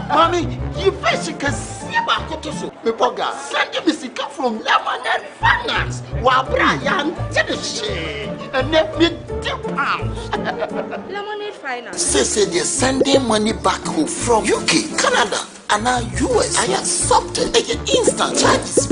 Mommy, you basically see about Kotoso. Mipoga, send me sick from Lemonade Finance. While Brian did the shit and let me £2. Lemonade Finance. Say they're sending money back home from UK, Canada, and now US. I accept it. Instant charges.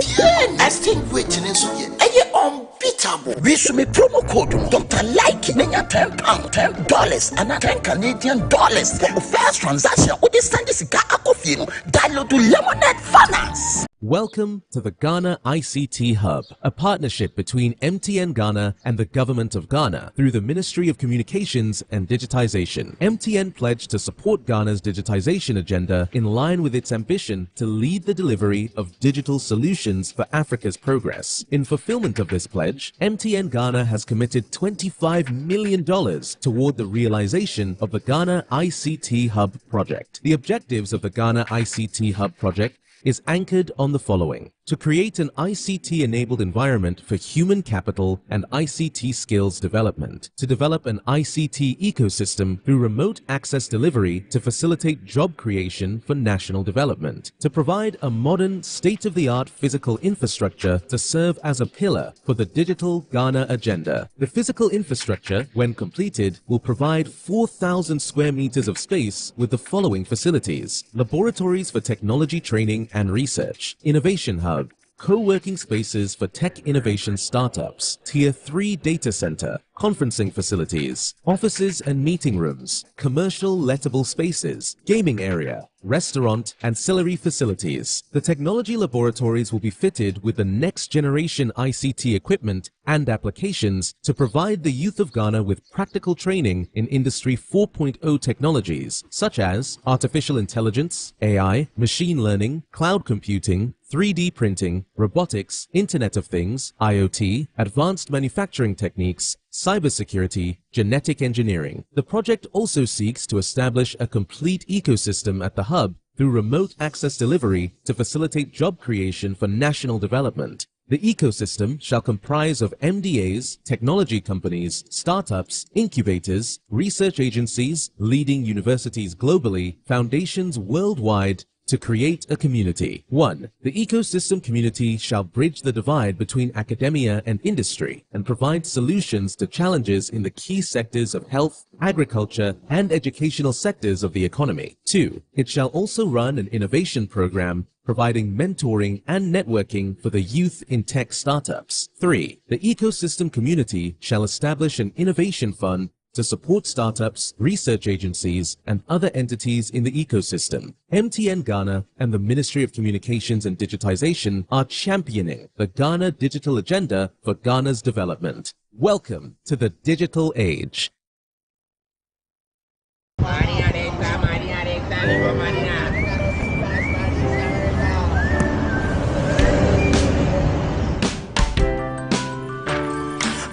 Extinguishing in Suya. Unbeatable. We should make promo code Dr. Like Nenya £10, $10, and $10 Canadian dollars for the first transaction. What is this coffee? Download to Lemonade Finance. Welcome to the Ghana ICT Hub, a partnership between MTN Ghana and the Government of Ghana through the Ministry of Communications and Digitization. MTN pledged to support Ghana's digitization agenda in line with its ambition to lead the delivery of digital solutions for Africa's progress. In fulfillment of this pledge, MTN Ghana has committed $25 million toward the realization of the Ghana ICT Hub project. The objectives of the Ghana ICT Hub project is anchored on the following: to create an ICT-enabled environment for human capital and ICT skills development, to develop an ICT ecosystem through remote access delivery to facilitate job creation for national development, to provide a modern, state-of-the-art physical infrastructure to serve as a pillar for the digital Ghana agenda. The physical infrastructure, when completed, will provide 4,000 square meters of space with the following facilities: laboratories for technology training and research, innovation hub, co-working spaces for tech innovation startups, Tier 3 data center, conferencing facilities, offices and meeting rooms, commercial lettable spaces, gaming area, restaurant, ancillary facilities. The technology laboratories will be fitted with the next generation ICT equipment and applications to provide the youth of Ghana with practical training in Industry 4.0 technologies such as artificial intelligence, AI, machine learning, cloud computing, 3D printing, robotics, Internet of Things, IoT, advanced manufacturing techniques, cybersecurity, genetic engineering. The project also seeks to establish a complete ecosystem at the hub through remote access delivery to facilitate job creation for national development. The ecosystem shall comprise of MDAs, technology companies, startups, incubators, research agencies, leading universities globally, foundations worldwide, to create a community. 1. The ecosystem community shall bridge the divide between academia and industry and provide solutions to challenges in the key sectors of health, agriculture, and educational sectors of the economy. 2. It shall also run an innovation program providing mentoring and networking for the youth in tech startups. 3. The ecosystem community shall establish an innovation fund to support startups, research agencies, and other entities in the ecosystem. MTN Ghana and the Ministry of Communications and Digitization are championing the Ghana digital agenda for Ghana's development. Welcome to the digital age.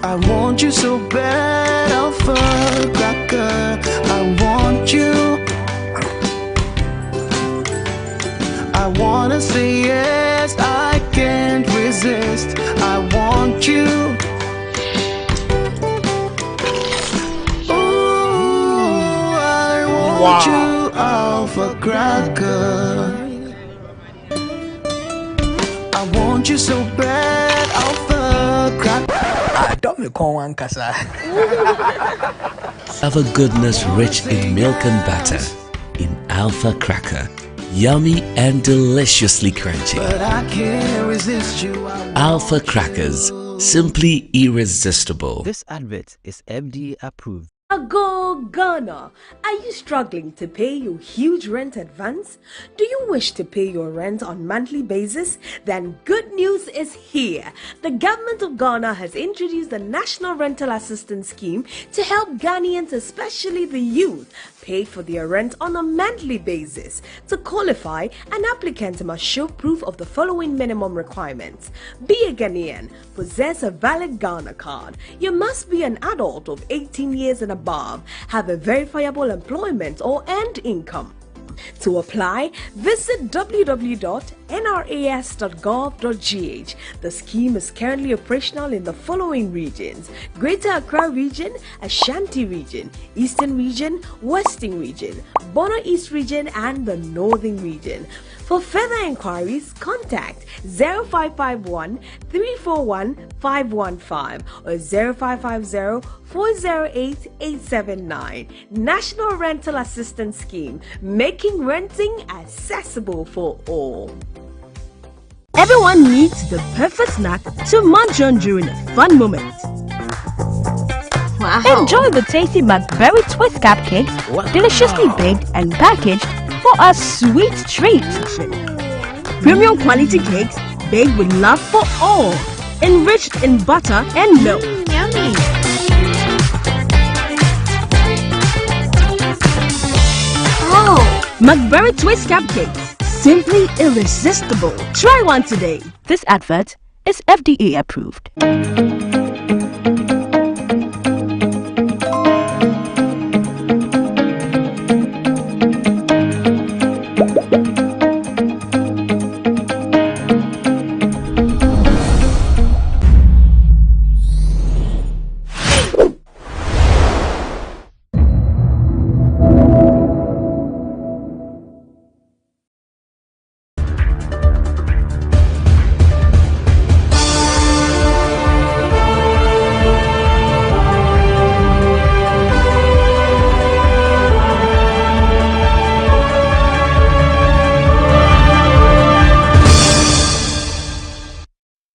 I want you so bad, Alpha Cracker. I want you. I wanna say yes, I can't resist. I want you. Ooh, I want you, Alpha Cracker. I want you so bad, Alpha Cracker. Alpha goodness rich in milk and butter in Alpha Cracker. Yummy and deliciously crunchy. But I can't resist you. Alpha Crackers, simply irresistible. This advert is FDA approved. Go Ghana! Are you struggling to pay your huge rent advance? Do you wish to pay your rent on monthly basis? Then good news is here. The government of Ghana has introduced the National Rental Assistance Scheme to help Ghanaians, especially the youth, pay for their rent on a monthly basis. To qualify, an applicant must show proof of the following minimum requirements. Be a Ghanaian, possess a valid Ghana card. You must be an adult of 18 years and above, have a verifiable employment or earned income. To apply, visit www.nras.gov.gh. The scheme is currently operational in the following regions: Greater Accra Region, Ashanti Region, Eastern Region, Western Region, Bono East Region, and the Northern Region. For further inquiries, contact 0551 341 515 or 0550 408 879. National Rental Assistance Scheme, making renting accessible for all. Everyone needs the perfect snack to munch on during a fun moment. Wow. Enjoy the tasty McBerry Twist cupcakes, deliciously baked and packaged for a sweet treat. Premium quality cakes baked with love for all, enriched in butter and milk. Yummy. Oh, McBerry Twist cupcakes, simply irresistible. Try one today. This advert is FDA approved.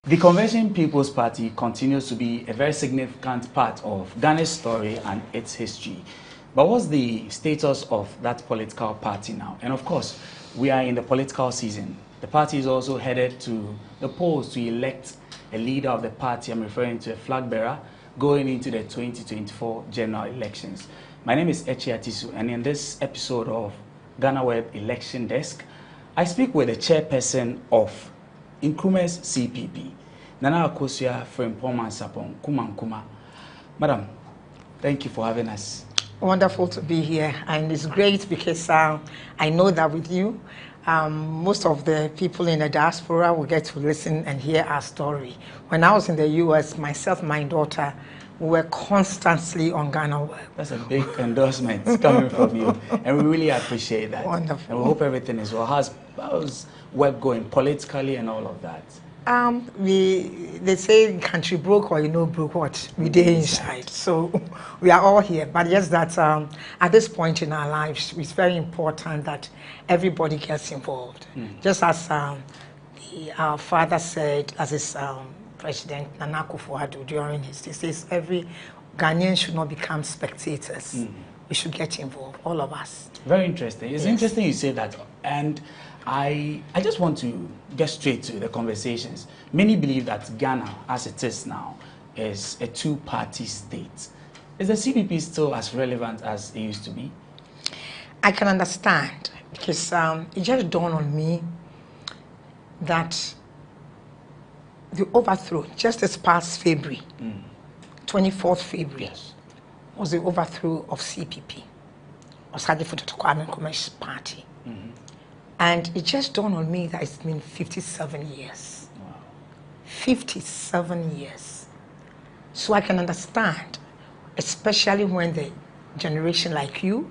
The Convention People's Party continues to be a very significant part of Ghana's story and its history. But what's the status of that political party now? And of course, we are in the political season. The party is also headed to the polls to elect a leader of the party. I'm referring to a flag bearer going into the 2024 general elections. My name is Echi Atisu, and in this episode of GhanaWeb Election Desk, I speak with the chairperson of Nkrumah's CPP, Nana Akosua Frimpong Sapong Kumankuma. Madam, thank you for having us. Wonderful to be here, and it's great because I know that with you, most of the people in the diaspora will get to listen and hear our story. When I was in the US, myself and my daughter, we were constantly on GhanaWeb. That's a big endorsement coming from you, and we really appreciate that. Wonderful. And we hope everything is well. How's work going politically and all of that? They say country broke or broke what? We did inside. So we are all here. But yes, that at this point in our lives, it's very important that everybody gets involved. Just as our father said, as his President Nana Akufo-Addo during his, he says every Ghanaian should not become spectators. We should get involved, all of us. Very interesting. It's interesting you say that, and I just want to get straight to the conversations. Many believe that Ghana, as it is now, is a two-party state. Is the CPP still as relevant as it used to be? I can understand, because it just dawned on me that the overthrow, just this past February, 24th February, Yes. was the overthrow of CPP, Osagyefo Kwame Nkrumah's party. And it just dawned on me that it's been 57 years. Wow. 57 years. So I can understand, especially when the generation like you,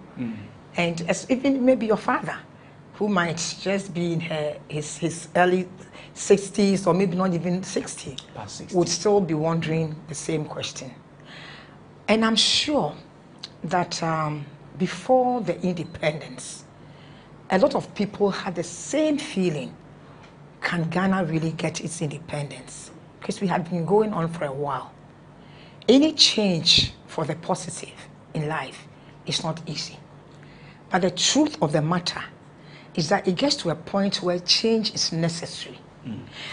and as even maybe your father, who might just be in his early 60s or maybe not even 60, Past 60. would still be wondering the same question. And I'm sure that before the independence, a lot of people had the same feeling. Can Ghana really get its independence? Because we had been going on for a while. Any change for the positive in life is not easy. But the truth of the matter is that it gets to a point where change is necessary.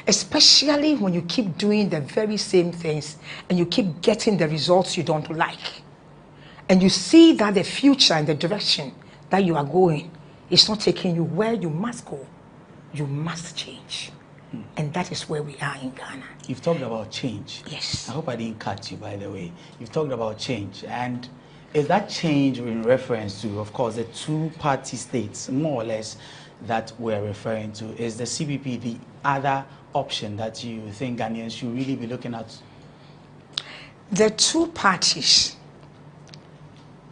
Especially when you keep doing the very same things and you keep getting the results you don't like. And you see that the future and the direction that you are going is not taking you where you must go, you must change. And that is where we are in Ghana. You've talked about change. Yes. I hope I didn't cut you, by the way. You've talked about change. And is that change in reference to, of course, the two-party states, more or less, that we're referring to? Is the CPP the other option that you think Ghanaians should really be looking at? The two parties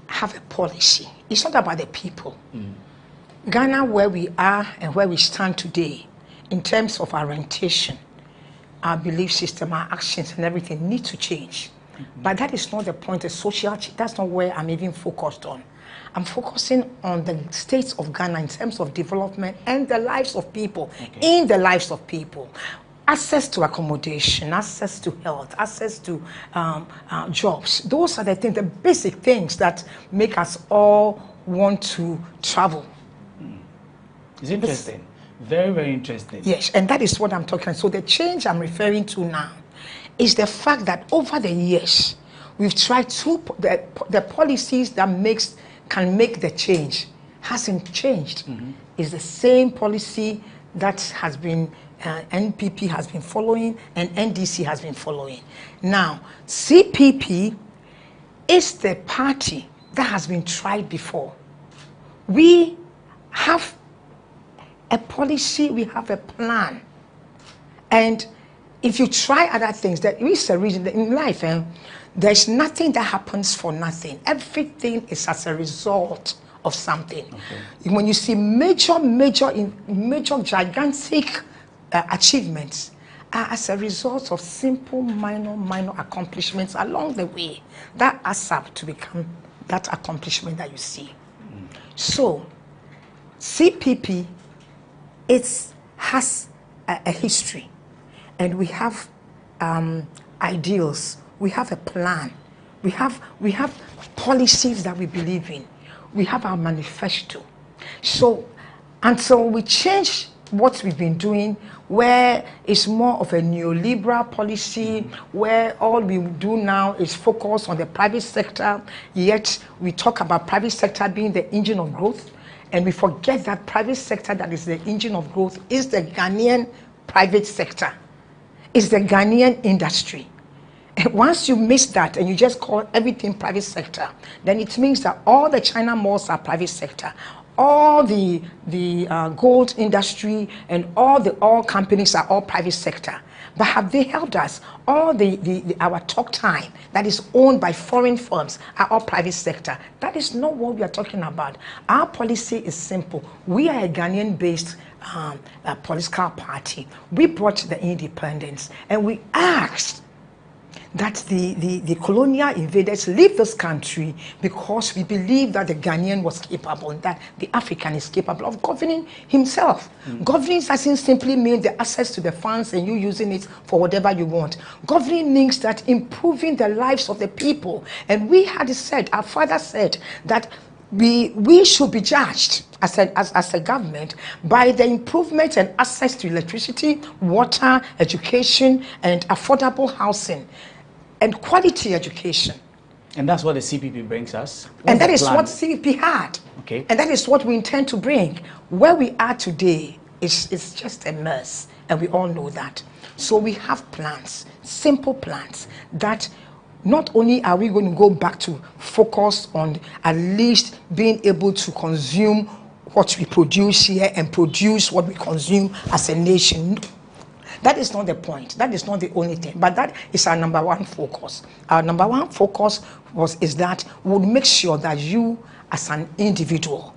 have a policy. It's not about the people. Ghana, where we are and where we stand today, in terms of our orientation, our belief system, our actions and everything need to change. But that is not the point, the social change. That's not where I'm even focused on. I'm focusing on the states of Ghana in terms of development and the lives of people, in the lives of people. Access to accommodation, access to health, access to jobs. Those are the things, the basic things that make us all want to travel. It's interesting. Very, very interesting. Yes, and that is what I'm talking about. So the change I'm referring to now is the fact that over the years, we've tried to, the policies that can make the change hasn't changed. It's the same policy that has been, NPP has been following and NDC has been following. Now, CPP is the party that has been tried before. We have a policy, we have a plan. And if you try other things, there is a reason that in life, there's nothing that happens for nothing. Everything is as a result of something. When you see major, gigantic achievements, are as a result of simple, minor accomplishments along the way that adds up to become that accomplishment that you see. So, CPP, it has a history, and we have ideals, we have a plan, we have policies that we believe in, we have our manifesto. So until we change what we've been doing, where it's more of a neoliberal policy, where all we do now is focus on the private sector, yet we talk about private sector being the engine of growth, and we forget that private sector that is the engine of growth is the Ghanaian private sector, is the Ghanaian industry. And once you miss that and you just call everything private sector, then it means that all the China malls are private sector, all the gold industry and all the oil companies are all private sector. But have they helped us? All our talk time that is owned by foreign firms are all private sector. That is not what we are talking about. Our policy is simple. We are a Ghanaian-based political party. We brought the independence, and we asked that the colonial invaders leave this country because we believe that the Ghanaian was capable and that the African is capable of governing himself. Governing doesn't simply mean the access to the funds and you using it for whatever you want. Governing means that improving the lives of the people. And we had said, our father said, that we should be judged as a government by the improvement and access to electricity, water, education, and affordable housing and quality education. And that's what the CPP brings us. And that is what CPP had. Okay. And that is what we intend to bring. Where we are today is just a mess, and we all know that. So we have plans, simple plans, that not only are we going to go back to focus on at least being able to consume what we produce here and produce what we consume as a nation. That is not the point. That is not the only thing. But that is our number one focus. Our number one focus is that we would make sure that you, as an individual,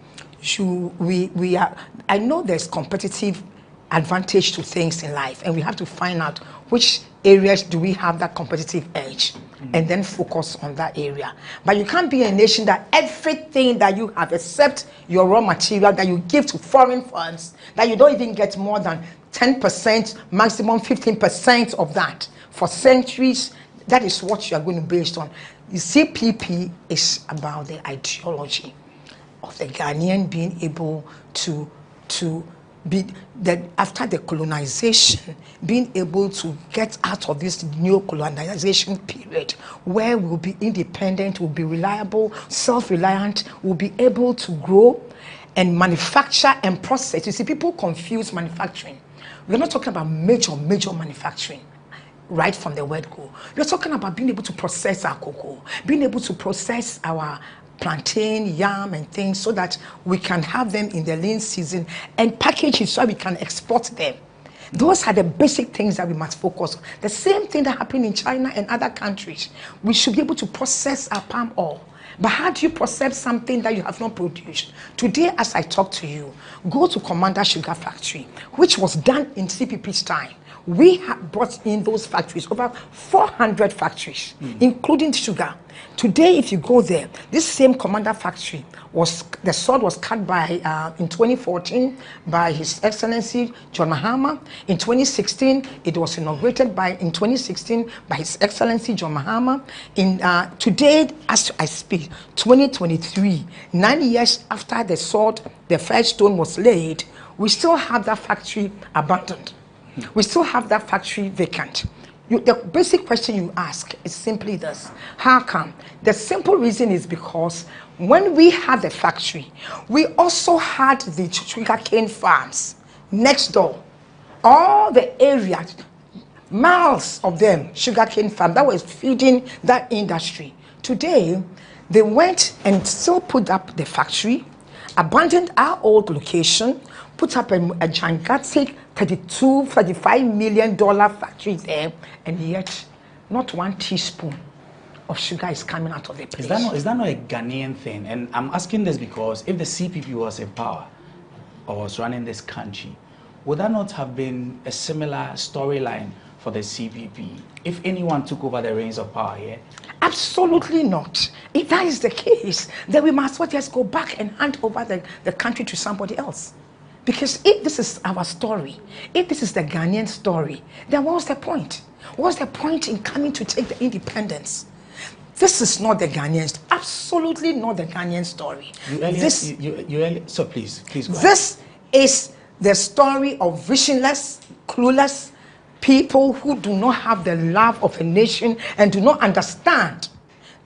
I know there's competitive advantage to things in life, and we have to find out which areas do we have that competitive edge, and then focus on that area. But you can't be a nation that everything that you have, except your raw material that you give to foreign firms, that you don't even get more than 10%, maximum 15% of that for centuries. That is what you are going to be based on. The CPP is about the ideology of the Ghanaian being able to be that after the colonization, being able to get out of this new colonization period where we'll be independent, we'll be reliable, self-reliant, we'll be able to grow, and manufacture and process. You see, people confuse manufacturing. We're not talking about major manufacturing. Right from the word go. We're talking about being able to process our cocoa, being able to process our plantain, yam, and things so that we can have them in the lean season and package it so we can export them. Those are the basic things that we must focus on. The same thing that happened in China and other countries. We should be able to process our palm oil. But how do you process something that you have not produced? Today, as I talk to you, go to Commander Sugar Factory, which was done in CPP's time. We have brought in those factories, over 400 factories, including sugar. Today, if you go there, this same Commander factory the sword was cut by in 2014 by His Excellency John Mahama. In 2016, it was inaugurated in 2016 by His Excellency John Mahama. Today, as I speak, 2023, 9 years after the sword, the first stone was laid, we still have that factory abandoned. We still have that factory vacant. The basic question you ask is simply this: how come? The simple reason is because when we had the factory, we also had the sugarcane farms next door. All the areas, miles of them, sugarcane farm that was feeding that industry. Today, they went and still put up the factory, abandoned our old location, put up a gigantic $35 million factory there, and yet not one teaspoon of sugar is coming out of the place. Is that not a Ghanaian thing? And I'm asking this because if the CPP was in power or was running this country, would that not have been a similar storyline for the CPP if anyone took over the reins of power here? Absolutely not. If that is the case, then we must well just go back and hand over the country to somebody else. Because if this is our story, if this is the Ghanaian story, then what's the point? What's the point in coming to take the independence? This is not the Ghanaian, absolutely not the Ghanaian story. So please go ahead. This is the story of visionless, clueless people who do not have the love of a nation and do not understand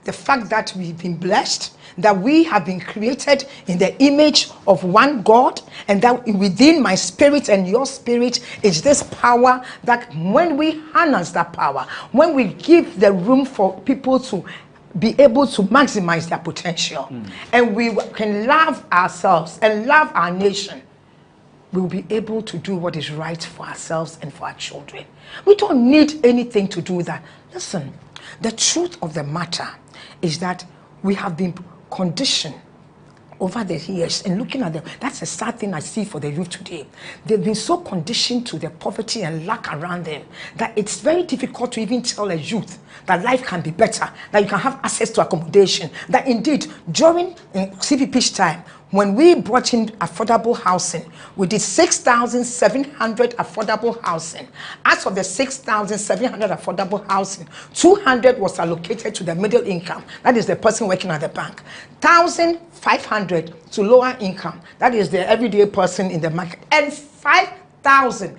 the fact that we've been blessed, that we have been created in the image of one God, and that within my spirit and your spirit is this power that when we harness that power, when we give the room for people to be able to maximize their potential, and we can love ourselves and love our nation, we'll be able to do what is right for ourselves and for our children. We don't need anything to do that. Listen, the truth of the matter is that we have been conditioned over the years, and looking at them, that's a sad thing I see for the youth today. They've been so conditioned to the poverty and lack around them that it's very difficult to even tell a youth that life can be better, that you can have access to accommodation, that indeed during CPP's time, when we brought in affordable housing, we did 6,700 affordable housing. As of the 6,700 affordable housing, 200 was allocated to the middle income, that is the person working at the bank. 1,500 to lower income, that is the everyday person in the market. And 5,000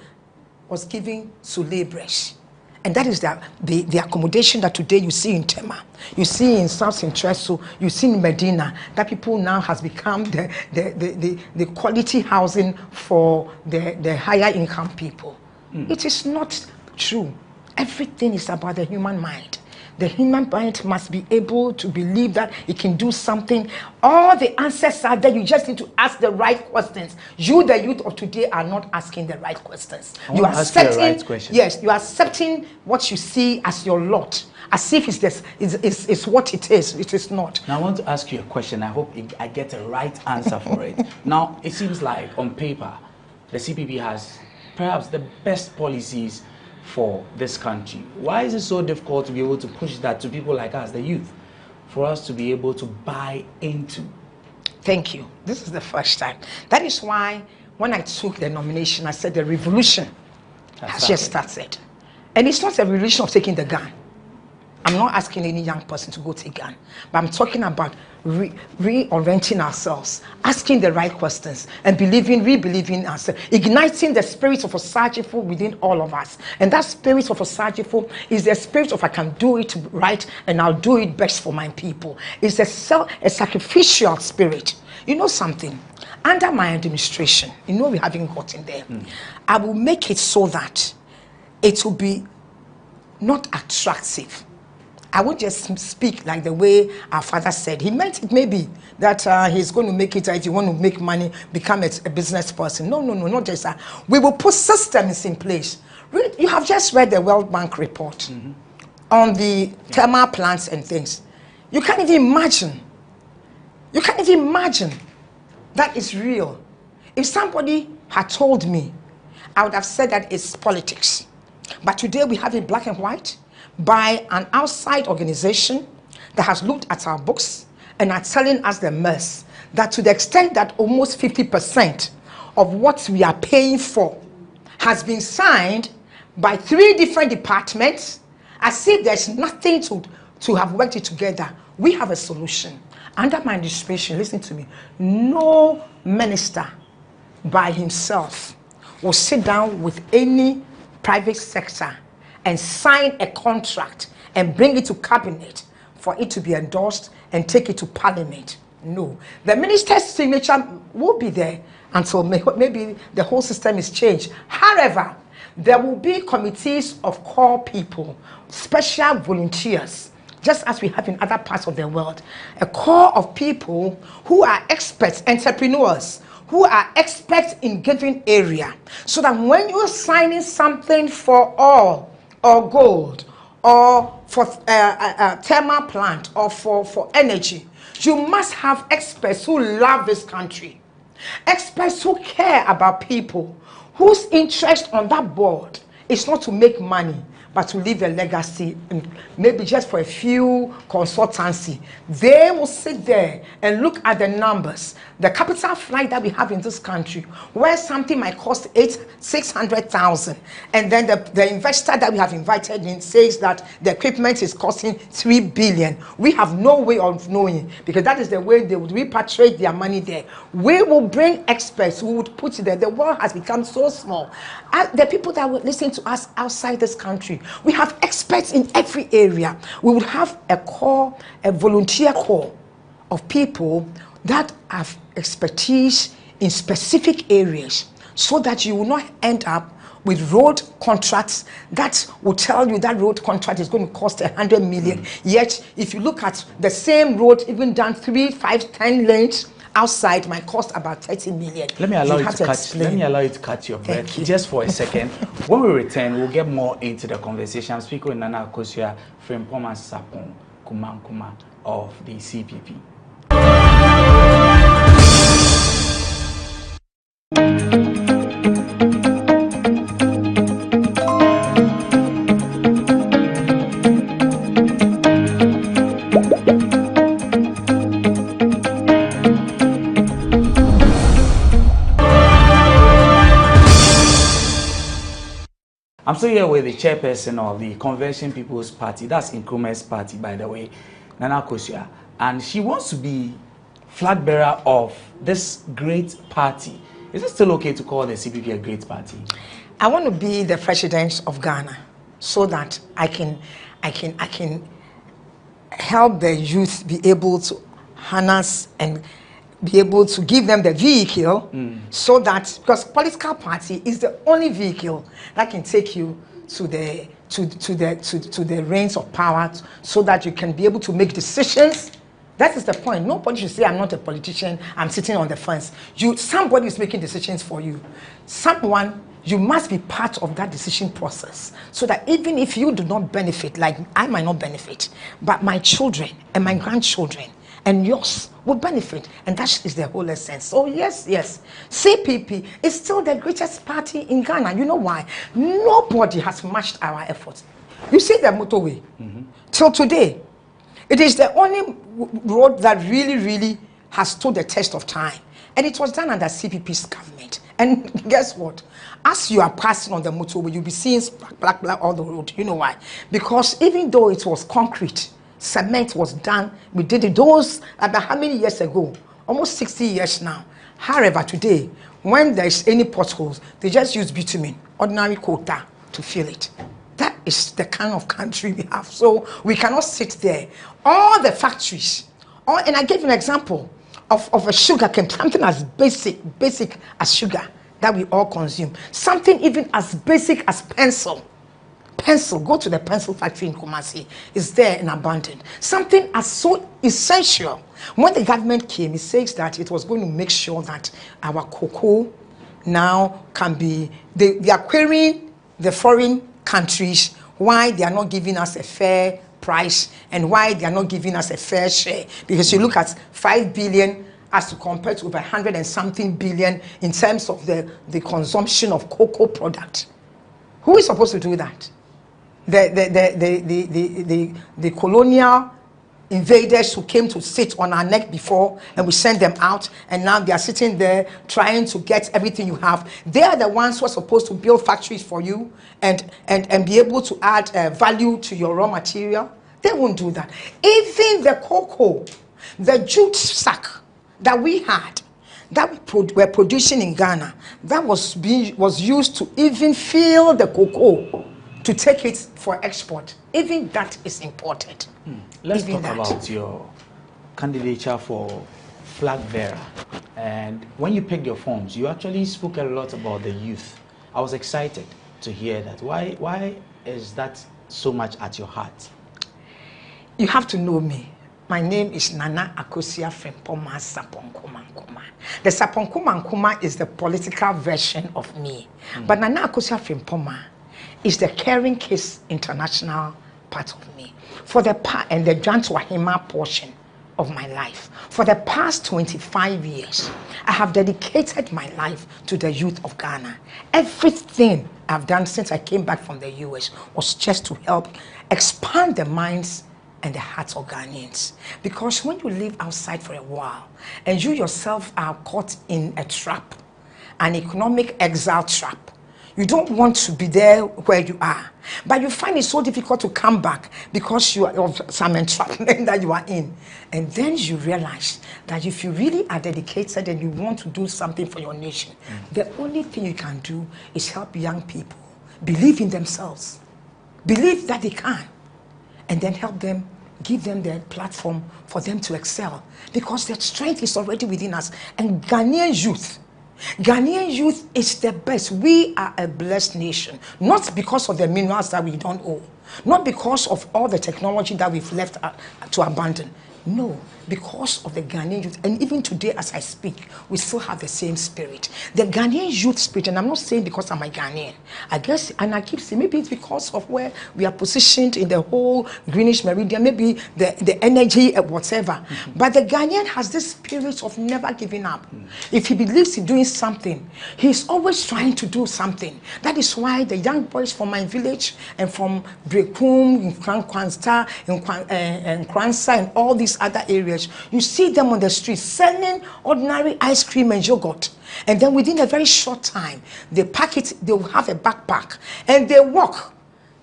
was given to laborers. And that is the accommodation that today you see in Tema, you see in South Central, you see in Medina, that people now has become the quality housing for the higher income people. It is not true. Everything is about the human mind. The human mind must be able to believe that it can do something. All the answers are there. You just need to ask the right questions. You, the youth of today, are not asking the right questions. You are accepting the right question. Yes, you are accepting what you see as your lot, as if it's what it is. It is not. Now I want to ask you a question. I hope I get a right answer for it. Now it seems like on paper, the CPP has perhaps the best policies for this country. Why is it so difficult to be able to push that to people like us, the youth, for us to be able to buy into? Thank you. This is the first time. That is why when I took the nomination, I said the revolution has just started. And it's not a revolution of taking the gun. I'm not asking any young person to go take a gun, but I'm talking about reorienting ourselves, asking the right questions, and re-believing ourselves, igniting the spirit of Osagifo within all of us. And that spirit of Osagifo is the spirit of I can do it right and I'll do it best for my people. It's a sacrificial spirit. You know something? under my administration, you know we haven't gotten there, I will make it so that it will be not attractive. I would just speak like the way our father said. He meant it maybe that he's going to make it if you want to make money, become a business person. No, not just that. We will put systems in place. You have just read the World Bank report on the thermal plants and things. You can't even imagine. You can't even imagine that is real. If somebody had told me, I would have said that it's politics. But today we have it black and white by an outside organization that has looked at our books and are telling us the mess that to the extent that almost 50% of what we are paying for has been signed by 3 different departments, as if there's nothing to have worked it together. We have a solution. Under my administration, listen to me, no minister by himself will sit down with any private sector and sign a contract and bring it to cabinet for it to be endorsed and take it to parliament. No. The minister's signature will be there until maybe the whole system is changed. However, there will be committees of core people, special volunteers, just as we have in other parts of the world. A core of people who are experts, entrepreneurs, who are experts in given area, so that when you're signing something for oil or gold or for thermal plant or for energy, you must have experts who love this country, experts who care about people, whose interest on that board is not to make money, but to leave a legacy, and maybe just for a few consultancy. They will sit there and look at the numbers. The capital flight that we have in this country, where something might cost 600,000, and then the investor that we have invited in says that the equipment is costing 3 billion. We have no way of knowing, because that is the way they would repatriate their money there. We will bring experts who would put it there. The world has become so small. The people that will listen to us outside this country, we have experts in every area. We would have a volunteer core of people that have expertise in specific areas, so that you will not end up with road contracts that will tell you that road contract is going to cost 100 million. Yet, if you look at the same road, even done 3, 5, 10 lanes, outside might cost about 30 million. Let me allow you to catch your breath just for a second. When we return, we'll get more into the conversation. I'm speaking with Nana Akosua Frimpong Sapon Kumankuma of the CPP. I'm still here with the chairperson of the Convention People's Party, that's Nkrumah's party, by the way, Nana Akosua, and she wants to be flag bearer of this great party. Is it still okay to call the CPP a great party? I want to be the president of Ghana, so that I can help the youth be able to harness and be able to give them the vehicle, so that, because political party is the only vehicle that can take you to the reins of power, so that you can be able to make decisions. That is the point. Nobody should say, I'm not a politician, I'm sitting on the fence. Somebody is making decisions for you. You must be part of that decision process, so that even if you do not benefit, like I might not benefit, but my children and my grandchildren and yours will benefit, and that is the whole essence. So yes, CPP is still the greatest party in Ghana. You know why? Nobody has matched our efforts. You see the motorway, till today, it is the only road that really has stood the test of time, and it was done under CPP's government. And guess what? As you are passing on the motorway, you'll be seeing black all the road. You know why? Because even though it was concrete, cement was done. We did it those about how many years ago? Almost 60 years now. However, today, when there's any potholes, they just use bitumen, ordinary quota, to fill it. That is the kind of country we have. So we cannot sit there. All the factories, and I gave you an example. of a sugar cane, something as basic as sugar that we all consume, something even as basic as pencil. Go to the pencil factory in Kumasi, it's there in abundance. Something as so essential. When the government came, it says that it was going to make sure that our cocoa now can be, they are querying the foreign countries why they are not giving us a fair price and why they are not giving us a fair share. Because you look at 5 billion as to compare to over 100 and something billion in terms of the consumption of cocoa product. Who is supposed to do that? The colonial invaders who came to sit on our neck before, and we sent them out, and now they are sitting there trying to get everything you have. They are the ones who are supposed to build factories for you and be able to add value to your raw material. They won't do that. Even the cocoa, the jute sack that we had, that we were producing in Ghana, that was used to even fill the cocoa to take it for export. Even that is important. Let's talk about your candidature for flag bearer. And when you picked your forms, you actually spoke a lot about the youth. I was excited to hear that. Why is that so much at your heart? You have to know me. My name is Nana Akosua Frimpoma Saponkumankuma. The Saponkumankuma is the political version of me. But Nana Akosua Frimpoma is the caring case international part of me. For the part and the Grant Wahima portion of my life. For the past 25 years, I have dedicated my life to the youth of Ghana. Everything I've done since I came back from the US was just to help expand the minds and the hearts of Ghanaians. Because when you live outside for a while and you yourself are caught in a trap, an economic exile trap, you don't want to be there where you are. But you find it so difficult to come back because you are of some entrapment that you are in. And then you realize that if you really are dedicated and you want to do something for your nation, the only thing you can do is help young people believe in themselves, believe that they can, and then help them, give them the platform for them to excel. Because their strength is already within us. And Ghanaian youth is the best. We are a blessed nation, not because of the minerals that we don't own, not because of all the technology that we've left to abandon. No, because of the Ghanaian youth. And even today as I speak, we still have the same spirit. The Ghanaian youth spirit, and I'm not saying because I'm a Ghanaian. I guess, and I keep saying, maybe it's because of where we are positioned in the whole Greenwich Meridian, maybe the energy, whatever. But the Ghanaian has this spirit of never giving up. If he believes in doing something, he's always trying to do something. That is why the young boys from my village and from Brekum, in Kwansta, in Kransa, and all these other areas, you see them on the streets selling ordinary ice cream and yogurt, and then within a very short time they pack it, they will have a backpack and they walk,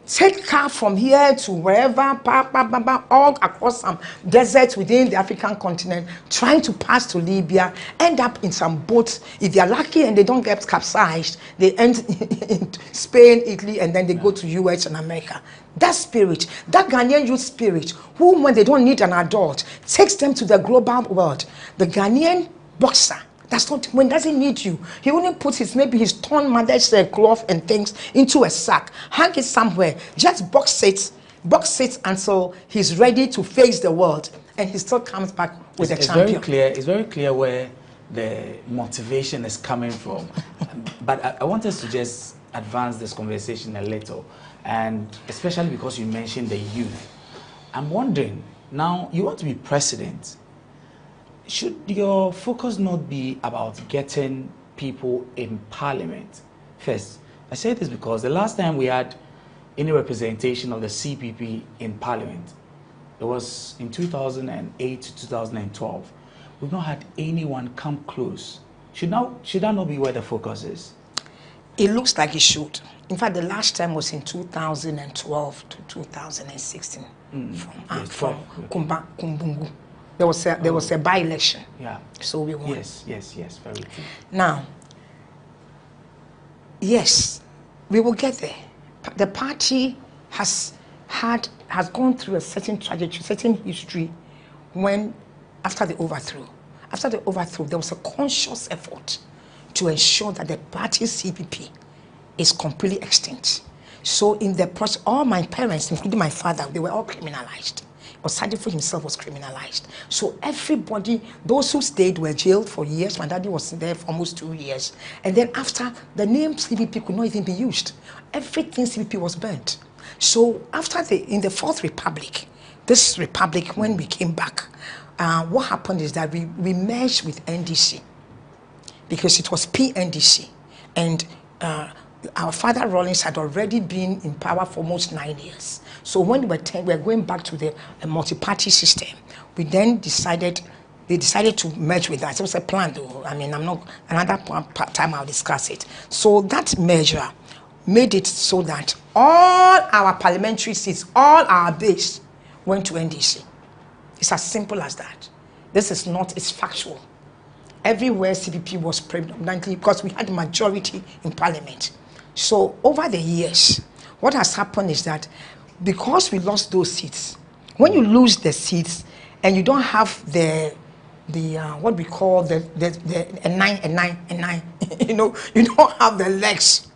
take car from here to wherever, all across some deserts within the African continent, trying to pass to Libya, end up in some boats. If they are lucky and they don't get capsized, they end in Spain, Italy, and then they go to US and America. That spirit, that Ghanaian youth spirit, who when they don't need an adult, takes them to the global world. The Ghanaian boxer, that's not, when doesn't need you. He only puts maybe his torn mother's cloth and things into a sack, hang it somewhere, just box it until he's ready to face the world, and he still comes back with a champion. It's very clear where the motivation is coming from. But I want us to just advance this conversation a little, and especially because you mentioned the youth. I'm wondering, now you want to be president. Should your focus not be about getting people in parliament? First, I say this because the last time we had any representation of the CPP in parliament, it was in 2008 to 2012. We've not had anyone come close. Should that not be where the focus is? It looks like it should. In fact, the last time was in 2012 to 2016 from Kumbungu. There was a by-election. Yeah. So we won. Yes, very true. Now, yes, we will get there. The party has gone through a certain trajectory, certain history when after the overthrow. after the overthrow, there was a conscious effort to ensure that the party CPP is completely extinct. So in the process, all my parents, including my father, they were all criminalized. Osadifo himself was criminalized. So everybody, those who stayed were jailed for years. My daddy was there for almost 2 years. And then after, the name CPP could not even be used. Everything CPP was burnt. So after in the Fourth Republic, this republic, when we came back, what happened is that we merged with NDC because it was PNDC. And our father Rawlings had already been in power for almost 9 years. So when we were going back to the multi-party system, we then decided to merge with that. It was a plan though. I mean, another time I'll discuss it. So that measure made it so that all our parliamentary seats, all our base went to NDC. It's as simple as that. This is not, it's factual. Everywhere CPP was predominantly, because we had majority in parliament. So over the years, what has happened is that because we lost those seats, when you lose the seats and you don't have the what we call the nine, you know, you don't have the legs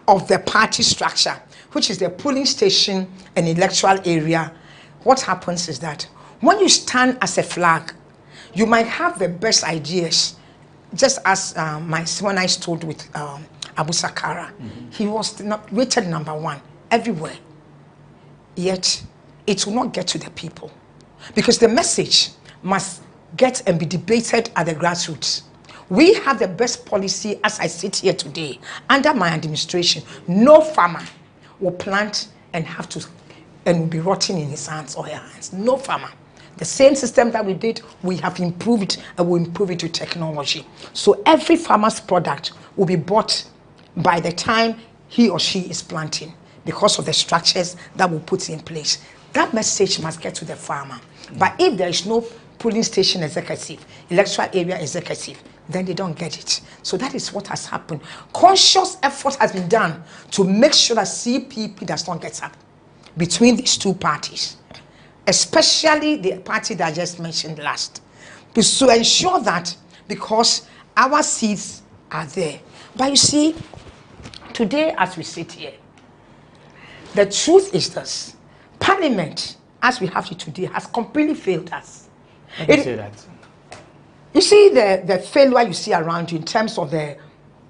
of the party structure, which is the polling station and electoral area. What happens is that when you stand as a flag, you might have the best ideas, just as when I stood with Abu Sakara, he was rated #1 everywhere. Yet it will not get to the people because the message must get and be debated at the grassroots. We have the best policy as I sit here today. Under my administration, no farmer will plant and will be rotting in his hands or her hands. No farmer. The same system that we did, we have improved and we'll improve it with technology. So every farmer's product will be bought by the time he or she is planting because of the structures that we put in place. That message must get to the farmer. But if there is no polling station executive, electoral area executive, then they don't get it. So that is what has happened. Conscious effort has been done to make sure that CPP does not get up between these two parties, especially the party that I just mentioned last, to ensure that because our seats are there. But you see, today as we sit here, the truth is this: Parliament, as we have it today, has completely failed us. How do you say that? You see the failure you see around you in terms of the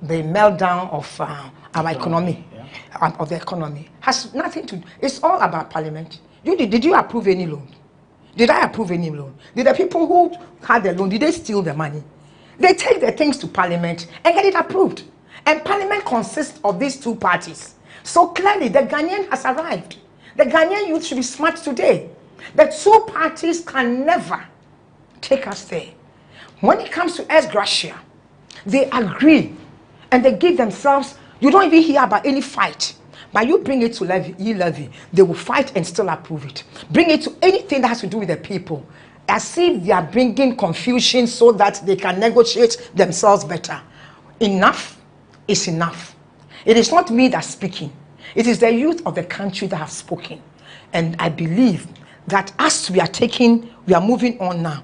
meltdown of our economy, of the economy, has nothing to do. It's all about Parliament. Did you approve any loan? Did I approve any loan? Did the people who had the loan, did they steal the money? They take the things to Parliament and get it approved. And Parliament consists of these two parties. So clearly, the Ghanaian has arrived. The Ghanaian youth should be smart today. The two parties can never take us there. When it comes to ex gratia, they agree and they give themselves, you don't even hear about any fight. But you bring it to levy, they will fight and still approve it. Bring it to anything that has to do with the people, as if they are bringing confusion so that they can negotiate themselves better. Enough is enough. It is not me that's speaking. It is the youth of the country that have spoken. And I believe that as we are moving on now,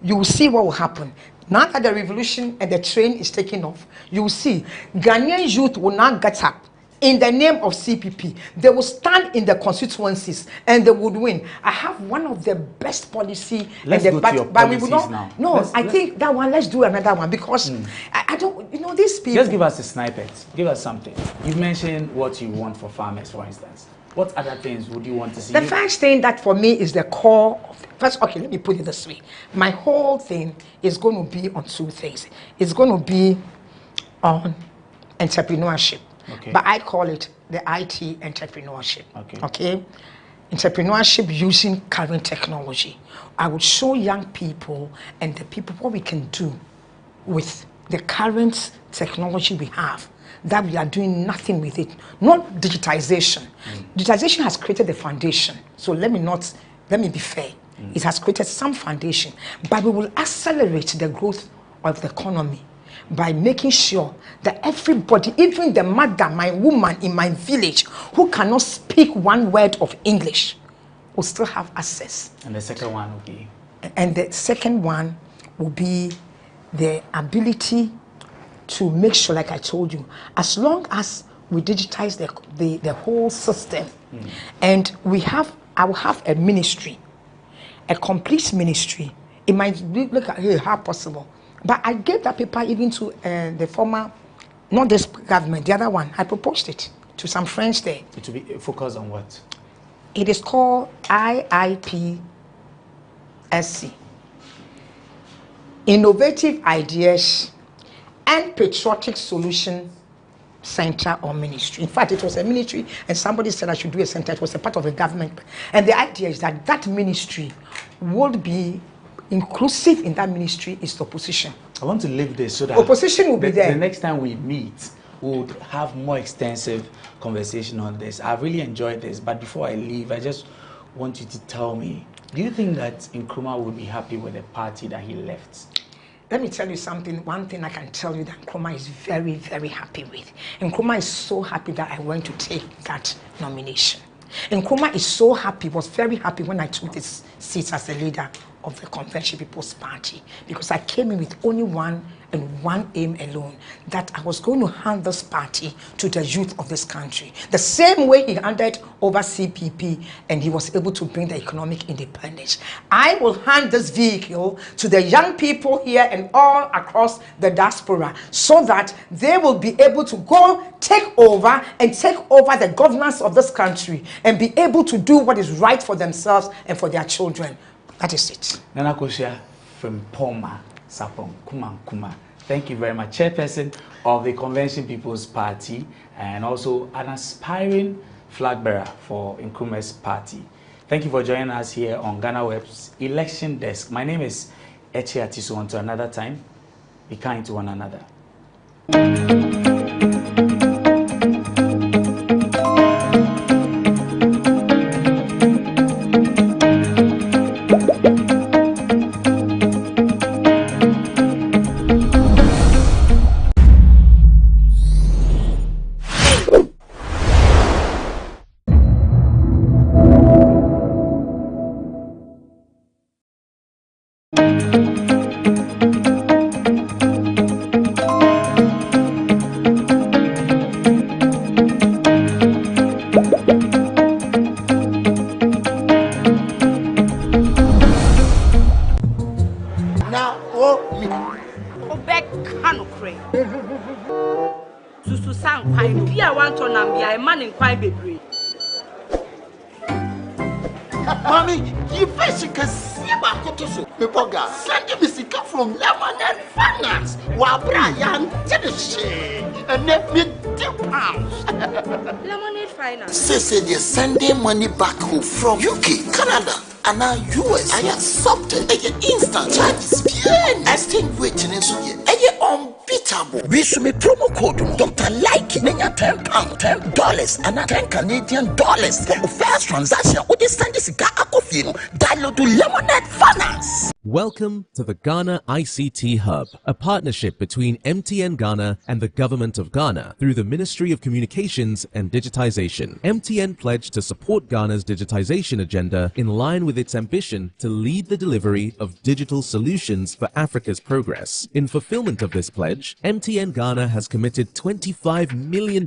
you will see what will happen. Now that the revolution and the train is taking off, you will see Ghanaian youth will now get up in the name of CPP. They will stand in the constituencies and they would win. I have one of the best policy. Let's go to your policies now. No, I think that one, let's do another one because I don't, these people. Just give us a snippet. Give us something. You mentioned what you want for farmers, for instance. What other things would you want to see? The first thing that for me is the core of first, okay, let me put it this way. My whole thing is going to be on two things. It's going to be on entrepreneurship. Okay. But I call it the IT entrepreneurship. Okay. Entrepreneurship using current technology. I would show young people and the people what we can do with the current technology we have, that we are doing nothing with it. Not digitization. Digitization has created the foundation. So let me be fair. It has created some foundation, but we will accelerate the growth of the economy by making sure that everybody, even the mother, my woman in my village, who cannot speak one word of English, will still have access. And the second one will be? And the second one will be the ability to make sure, like I told you, as long as we digitize the whole system, and I will have a ministry, a complete ministry. It might look at how possible, but I gave that paper even to the former, not this government, the other one. I proposed it to some friends there. It will be focused on what? It is called IIPSC. Innovative Ideas and Patriotic Solution Center or Ministry. In fact, it was a ministry, and somebody said I should do a center. It was a part of a government. And the idea is that that ministry would be inclusive. In that ministry is the opposition. I want to leave this so that opposition will be there. The next time we meet, we'll have more extensive conversation on this. I really enjoyed this, but before I leave, I just want you to tell me, do you think that Nkrumah would be happy with the party that he left? Let me tell you something. One thing I can tell you that Nkrumah is very, very happy with. Nkrumah is so happy that I went to take that nomination. Nkrumah is so happy, was very happy when I took this seat as the leader of the Convention People's Party, because I came in with only one aim alone, that I was going to hand this party to the youth of this country. The same way he handed over CPP and he was able to bring the economic independence. I will hand this vehicle to the young people here and all across the diaspora so that they will be able to go take over the governance of this country and be able to do what is right for themselves and for their children. That is it. Nana Kosia from Poma, Sapong, Kuma. Thank you very much. Chairperson of the Convention People's Party and also an aspiring flag bearer for Nkrumah's party. Thank you for joining us here on GhanaWeb's Election Desk. My name is Echi Atiso. Until another time, be kind to one another. Mommy, you first can see my cotoso. Pepoga, send me sick from Lemonade Finance. While Brian did the shade and let me £10. Lemonade Finance. Say they sending money back home from UK, Canada, and now US. I accepted a instant charges. Exchange rate in Suya. Unbeatable. We should make promo code Dr. Like £10, $10, and $10 Canadian for the first transaction. With this send this download to Lemonade Finance. Welcome to the Ghana ICT Hub, a partnership between MTN Ghana and the Government of Ghana through the Ministry of Communications and Digitization. MTN pledged to support Ghana's digitization agenda in line with its ambition to lead the delivery of digital solutions for Africa's progress. In fulfillment of this pledge, MTN Ghana has committed $25 million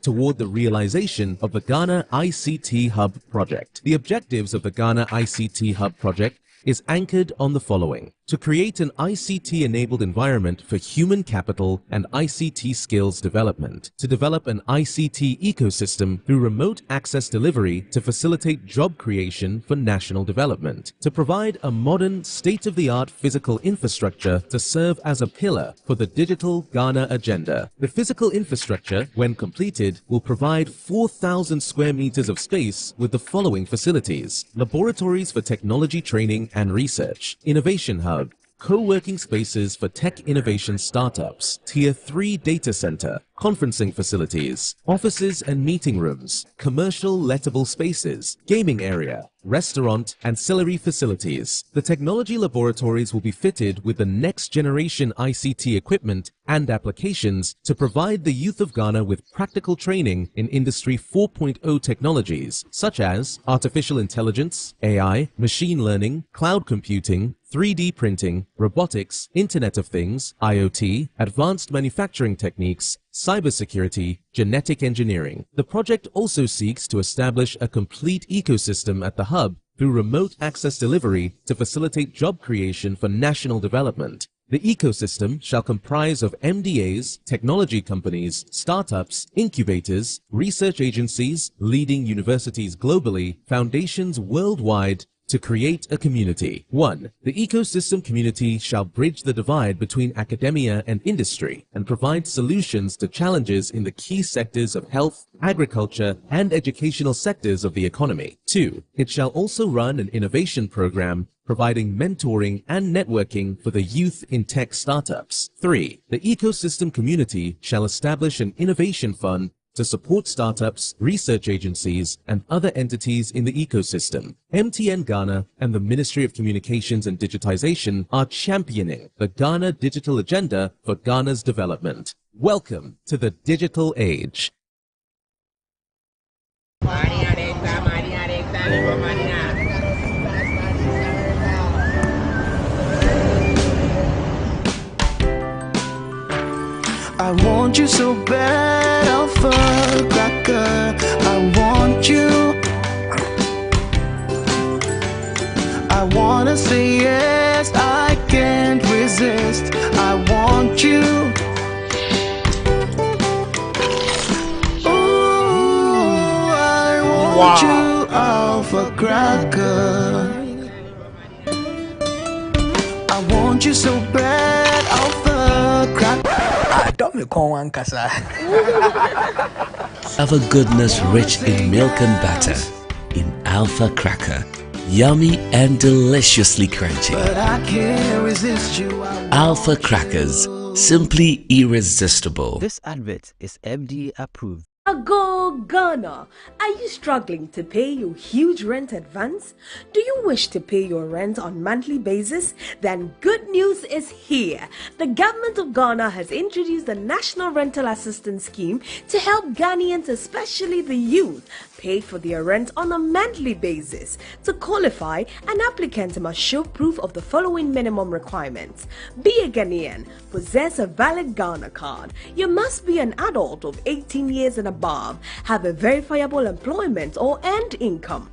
toward the realization of the Ghana ICT Hub project. The objectives of the Ghana ICT Hub project is anchored on the following: to create an ICT-enabled environment for human capital and ICT skills development, to develop an ICT ecosystem through remote access delivery to facilitate job creation for national development, to provide a modern, state-of-the-art physical infrastructure to serve as a pillar for the digital Ghana agenda. The physical infrastructure, when completed, will provide 4,000 square meters of space with the following facilities: laboratories for technology training and research, innovation hub, co-working spaces for tech innovation startups, Tier 3 data center, conferencing facilities, offices and meeting rooms, commercial lettable spaces, gaming area, restaurant, ancillary facilities. The technology laboratories will be fitted with the next generation ICT equipment and applications to provide the youth of Ghana with practical training in Industry 4.0 technologies such as artificial intelligence, AI, machine learning, cloud computing, 3D printing, robotics, Internet of Things, IoT, advanced manufacturing techniques, cybersecurity, genetic engineering. The project also seeks to establish a complete ecosystem at the hub through remote access delivery to facilitate job creation for national development. The ecosystem shall comprise of MDAs, technology companies, startups, incubators, research agencies, leading universities globally, foundations worldwide, to create a community. 1. The ecosystem community shall bridge the divide between academia and industry and provide solutions to challenges in the key sectors of health, agriculture, and educational sectors of the economy. 2. It shall also run an innovation program providing mentoring and networking for the youth in tech startups. 3. The ecosystem community shall establish an innovation fund to support startups, research agencies, and other entities in the ecosystem. MTN Ghana and the Ministry of Communications and Digitization are championing the Ghana Digital Agenda for Ghana's development. Welcome to the digital age. I want you so bad, alpha cracker. I want you. I wanna say yes, I can't resist. I want you. Ooh, I want you, alpha cracker. I want you so bad, alpha cracker. Alpha goodness rich in milk and butter. In Alpha Cracker. Yummy and deliciously crunchy. But I can't resist you. Alpha Crackers. Simply irresistible. This advert is FDA approved. Go Ghana! Are you struggling to pay your huge rent advance? Do you wish to pay your rent on monthly basis? Then good news is here. The government of Ghana has introduced the National Rental Assistance Scheme to help Ghanaians, especially the youth, pay for their rent on a monthly basis. To qualify, an applicant must show proof of the following minimum requirements. Be a Ghanaian, possess a valid Ghana card. You must be an adult of 18 years and above, have a verifiable employment or earned income.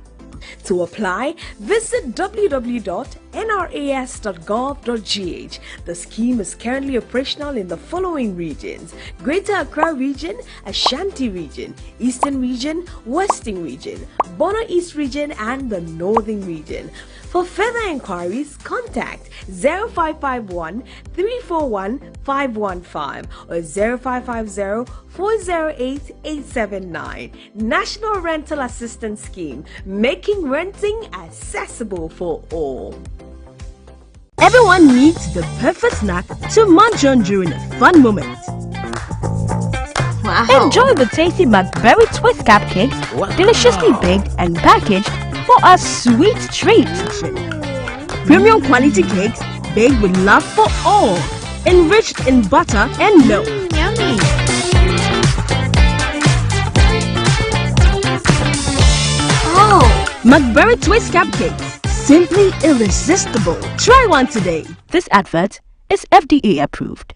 To apply, visit www.nras.gov.gh. The scheme is currently operational in the following regions: Greater Accra Region, Ashanti Region, Eastern Region, Western Region, Bono East Region, and the Northern Region. For further inquiries, contact 0551 341 515 or 0550 408 879. National Rental Assistance Scheme, making renting accessible for all. Everyone needs the perfect snack to munch on during a fun moment. Wow. Enjoy the tasty McBerry Twist cupcakes, deliciously baked and packaged for a sweet treat. Premium quality cakes baked with love for all, enriched in butter and milk. Yummy. Oh, McBerry Twist cupcakes, simply irresistible. Try one today. This advert is FDA approved.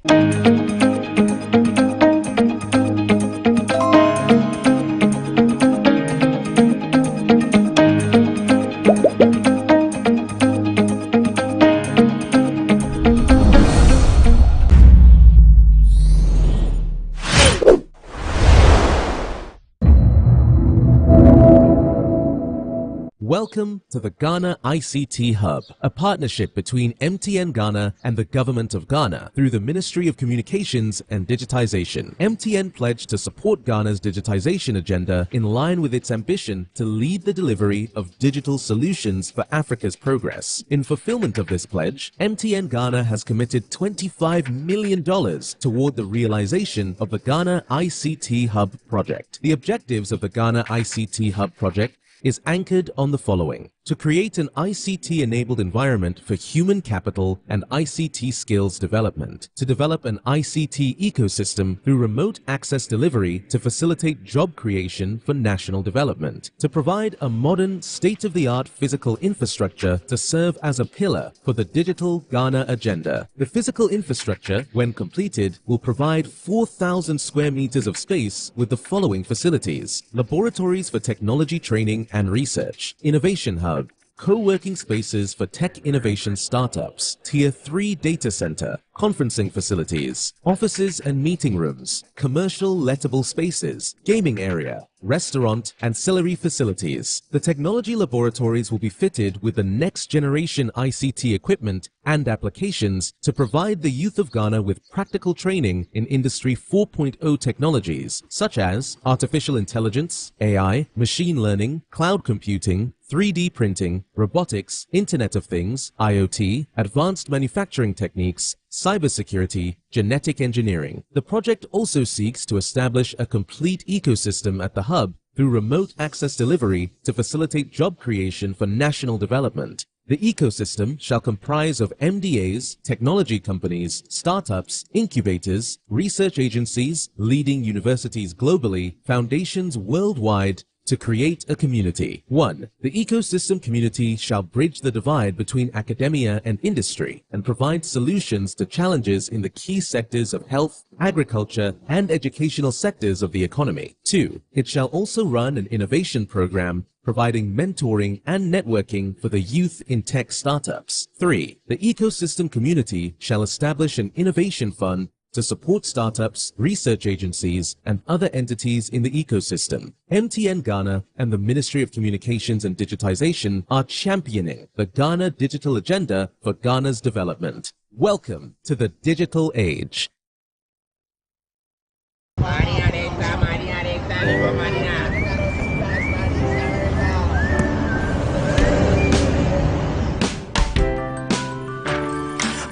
Welcome to the Ghana ICT Hub, a partnership between MTN Ghana and the Government of Ghana through the Ministry of Communications and Digitization. MTN pledged to support Ghana's digitization agenda in line with its ambition to lead the delivery of digital solutions for Africa's progress. In fulfillment of this pledge, MTN Ghana has committed $25 million toward the realization of the Ghana ICT Hub project. The objectives of the Ghana ICT Hub project is anchored on the following: to create an ICT-enabled environment for human capital and ICT skills development, to develop an ICT ecosystem through remote access delivery to facilitate job creation for national development, to provide a modern, state-of-the-art physical infrastructure to serve as a pillar for the digital Ghana agenda. The physical infrastructure, when completed, will provide 4,000 square meters of space with the following facilities: laboratories for technology training and research, innovation hub, co-working spaces for tech innovation startups, Tier 3 data center, conferencing facilities, offices and meeting rooms, commercial lettable spaces, gaming area, restaurant, ancillary facilities. The technology laboratories will be fitted with the next generation ICT equipment and applications to provide the youth of Ghana with practical training in Industry 4.0 technologies such as artificial intelligence, AI, machine learning, cloud computing, 3D printing, robotics, Internet of Things, IoT, advanced manufacturing techniques, cybersecurity, genetic engineering. The project also seeks to establish a complete ecosystem at the hub through remote access delivery to facilitate job creation for national development. The ecosystem shall comprise of MDAs, technology companies, startups, incubators, research agencies, leading universities globally, foundations worldwide, to create a community. 1. The ecosystem community shall bridge the divide between academia and industry and provide solutions to challenges in the key sectors of health, agriculture, and educational sectors of the economy. 2. It shall also run an innovation program providing mentoring and networking for the youth in tech startups. 3. The ecosystem community shall establish an innovation fund to support startups, research agencies, and other entities in the ecosystem. MTN Ghana and the Ministry of Communications and Digitization are championing the Ghana digital agenda for Ghana's development. Welcome to the digital age.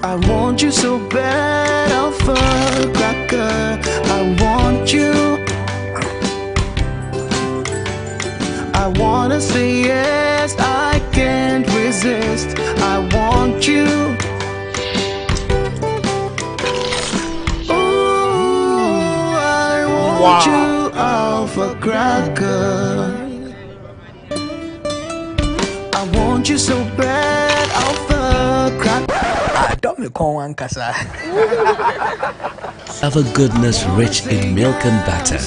I want you so bad, Alpha Cracker. I want you. I wanna say yes, I can't resist. I want you. Ooh, I want you, Alpha Cracker. I want you so bad, Alpha Cracker. Have a goodness rich in milk and butter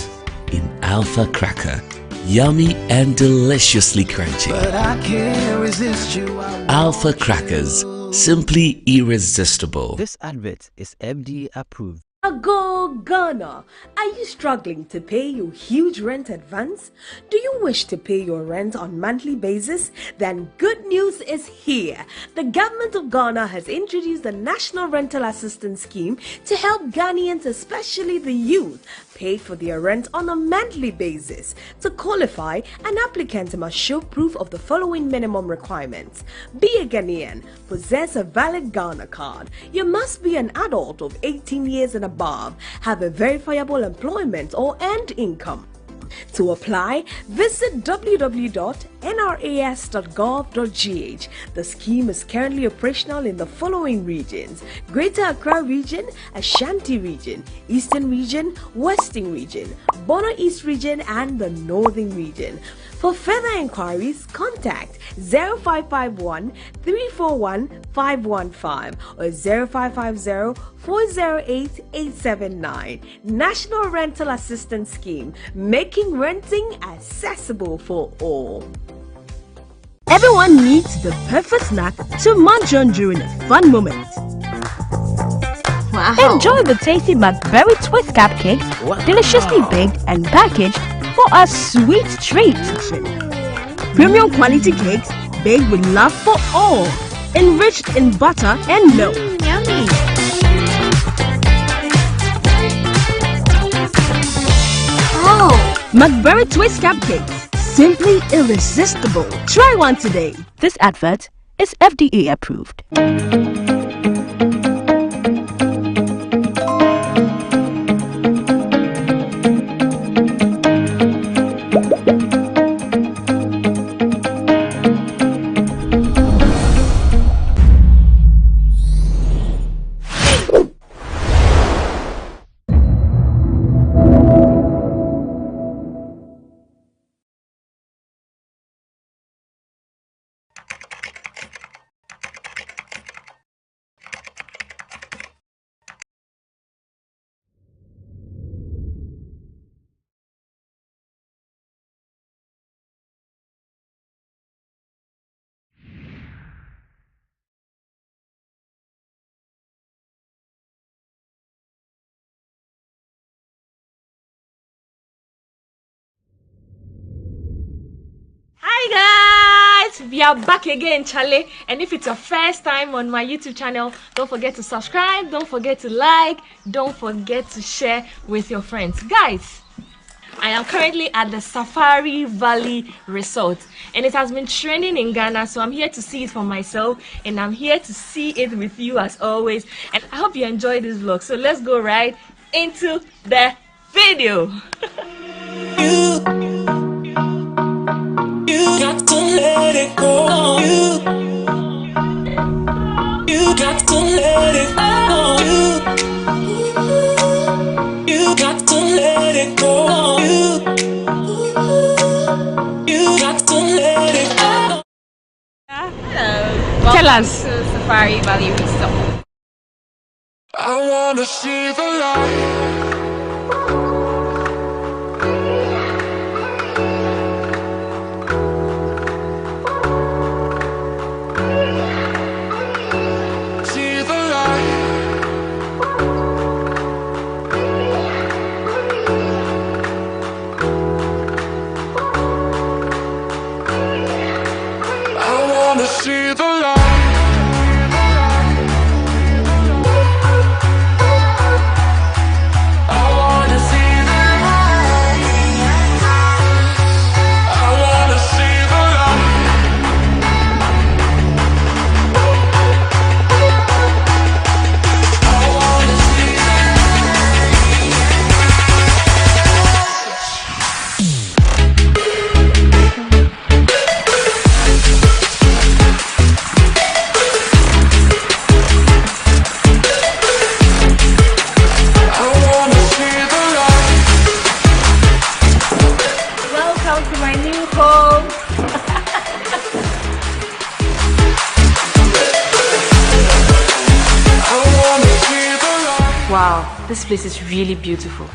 in Alpha Cracker. Yummy and deliciously crunchy. But I can't resist you. Alpha Crackers, simply irresistible. This advert is FDA approved. Go Ghana! Are you struggling to pay your huge rent advance? Do you wish to pay your rent on monthly basis? Then good news is here. The government of Ghana has introduced the National Rental Assistance Scheme to help Ghanaians, especially the youth, pay for their rent on a monthly basis. To qualify, an applicant must show proof of the following minimum requirements. Be a Ghanaian, possess a valid Ghana card. You must be an adult of 18 years and above, have a verifiable employment or earned income. To apply, visit www.nras.gov.gh. The scheme is currently operational in the following regions: Greater Accra Region, Ashanti Region, Eastern Region, Western Region, Bono East Region, and the Northern Region. For further inquiries, contact 0551 341 515 or 0550 408 879. National Rental Assistance Scheme, making renting accessible for all. Everyone needs the perfect snack to munch on during a fun moment. Wow. Enjoy the tasty McBerry Twist cupcakes, deliciously baked and packaged for a sweet treat. Premium quality cakes baked with love for all, enriched in butter and milk. Yummy! Oh, McBerry Twist cupcakes, simply irresistible. Try one today. This advert is FDA approved. We are back again, Charlie. And if it's your first time on my YouTube channel, don't forget to subscribe, don't forget to like, don't forget to share with your friends. Guys, I am currently at the Safari Valley Resort, and it has been trending in Ghana, so I'm here to see it for myself, and I'm here to see it with you as always. And I hope you enjoyed this vlog, so let's go right into the video. You got to let it go. You got to let it go. You got to let it go. You got to let it go. Tell us. To Safari Valley Resort. I wanna see the light. See the light. I wanna see the light. I wanna see the light. I wanna see Wow, this place is really beautiful.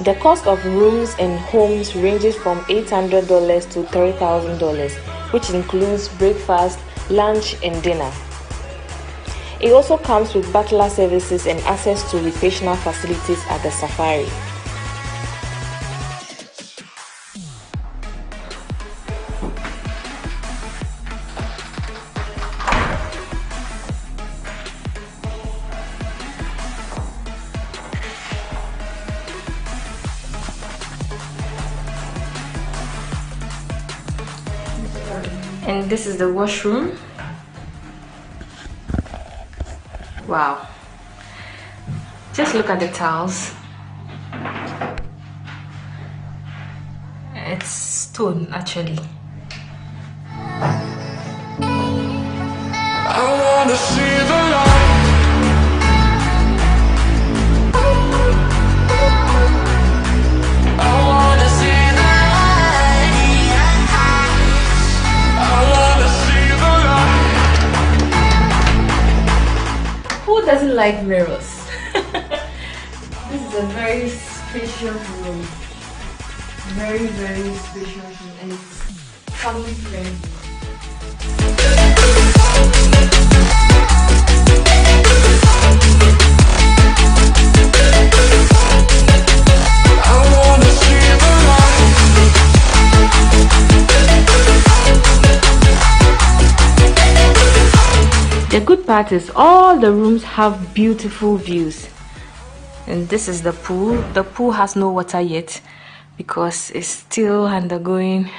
The cost of rooms and homes ranges from $800 to $3,000, which includes breakfast, lunch, and dinner. It also comes with butler services and access to recreational facilities at the safari. And this is the washroom. Wow. Just look at the tiles. It's stone actually. I wanna see the light. I wanna see the light. I wanna see the light. Who doesn't like mirrors? This is a very spacious room. Very, very spacious room, and it's family friendly. The good part is all the rooms have beautiful views. And this is the pool. The pool has no water yet because it's still undergoing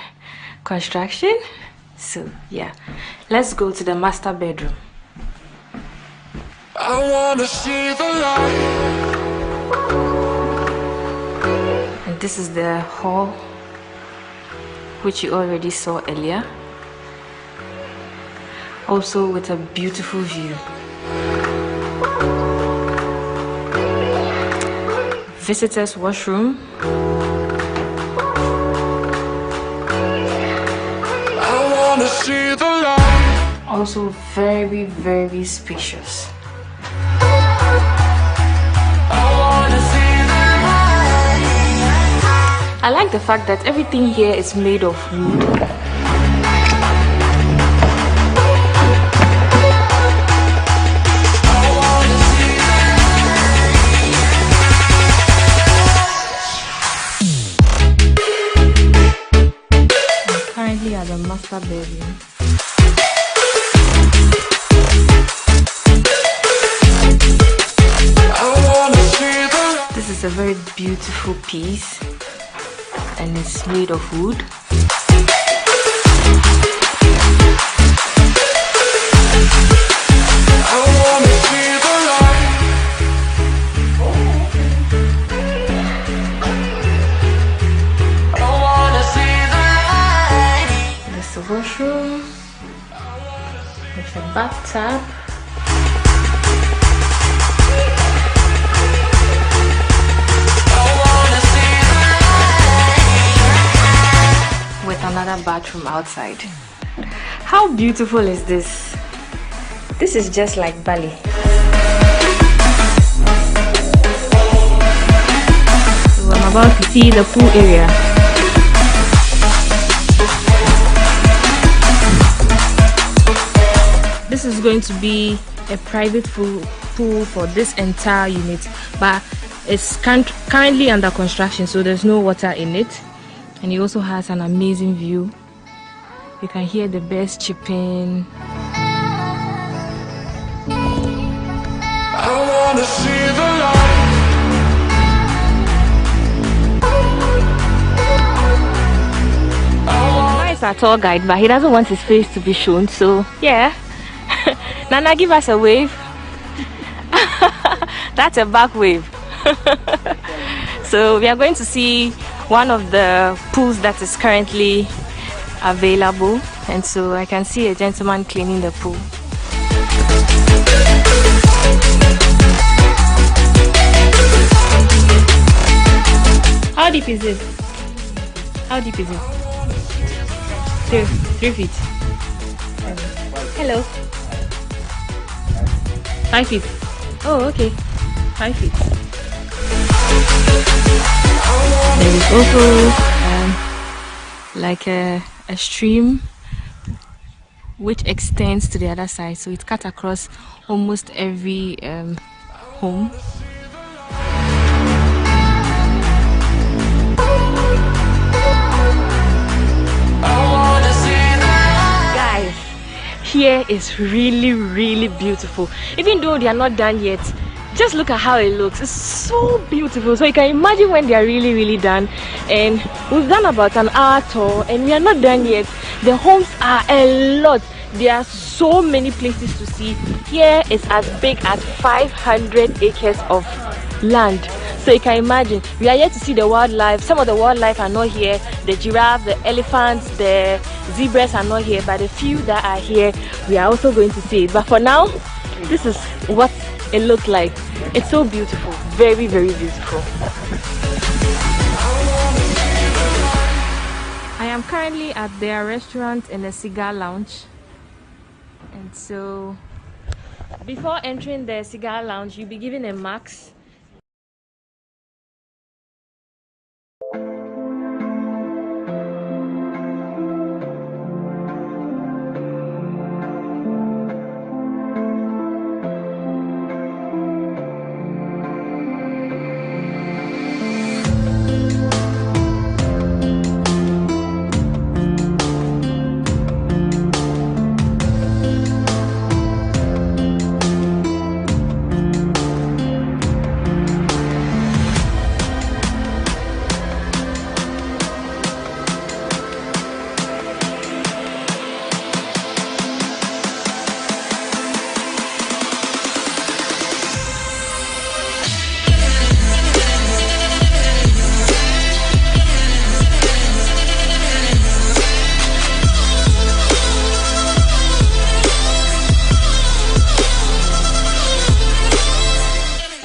construction. So yeah, let's go to the master bedroom. I wanna see the light. And this is the hall, which you already saw earlier. Also with a beautiful view. Visitors washroom. I wanna see the light. Also very, very spacious. I like the fact that everything here is made of wood. currently at the master bedroom. This is a very beautiful piece and it's made of wood. There's a washroom with a bathtub. With another bathroom outside. How beautiful is this? This is just like Bali. So I'm about to see the pool area. This is going to be a private pool for this entire unit, but it's currently under construction, so there's no water in it. And it also has an amazing view. You can hear the birds chirping. I wanna see the light. Nana is our tour guide, but he doesn't want his face to be shown, so yeah. Nana, give us a wave. That's a back wave. So we are going to see one of the pools that is currently available, and so I can see a gentleman cleaning the pool. How deep is it? How deep is it? 3 feet. Hello. 5 feet. Oh, okay. 5 feet. There is also like a stream which extends to the other side, so it cuts across almost every home. Guys, here is really beautiful. Even though they are not done yet, just look at how it looks. It's so beautiful. So you can imagine when they are really done. And we've done about an hour tour and we are not done yet. The homes are a lot. There are so many places to see. Here is as big as 500 acres of land. So you can imagine, we are here to see the wildlife. Some of the wildlife are not here. The giraffe, the elephants, the zebras are not here, but the few that are here, we are also going to see it. But for now, this is what it looks like. It's so beautiful, very beautiful. I am currently at their restaurant in a cigar lounge, and so before entering the cigar lounge, you'll be given a max.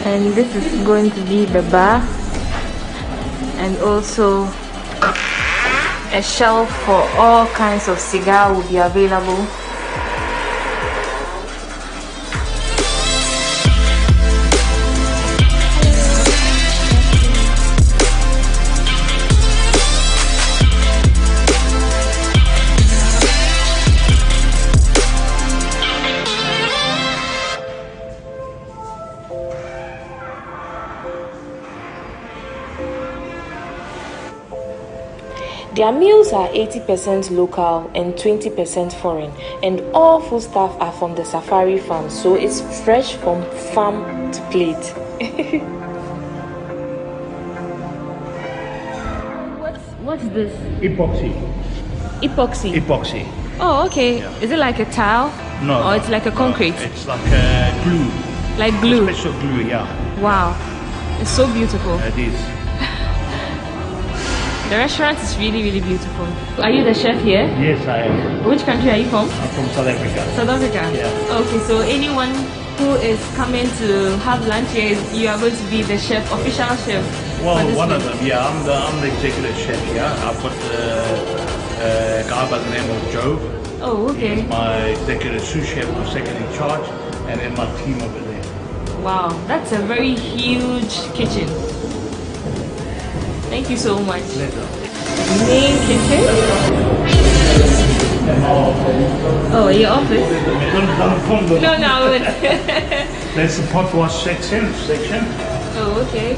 And this is going to be the bar, and also a shelf for all kinds of cigar will be available. Their meals are 80% local and 20% foreign, and all foodstuff are from the safari farm, so it's fresh from farm to plate. What's this? Epoxy. Epoxy? Epoxy. Oh, okay. Yeah. Is it like a tile? No. Or it's like a concrete? No, it's like glue. Like glue? Special glue, yeah. Wow. It's so beautiful. It is. The restaurant is really, really beautiful. Are you the chef here? Yes, I am. Which country are you from? I'm from South Africa. South Africa? Yeah. Okay, so anyone who is coming to have lunch here, you are going to be the chef, official chef? Well, one of them, yeah. I'm the executive chef here. I've got a guy by the name of Joe. Oh, okay. He's my executive sous chef who's second in charge, and then my team over there. Wow, that's a very huge kitchen. Thank you so much. Main kitchen? Oh, your office? No, no. That's the pot wash section. Oh, okay.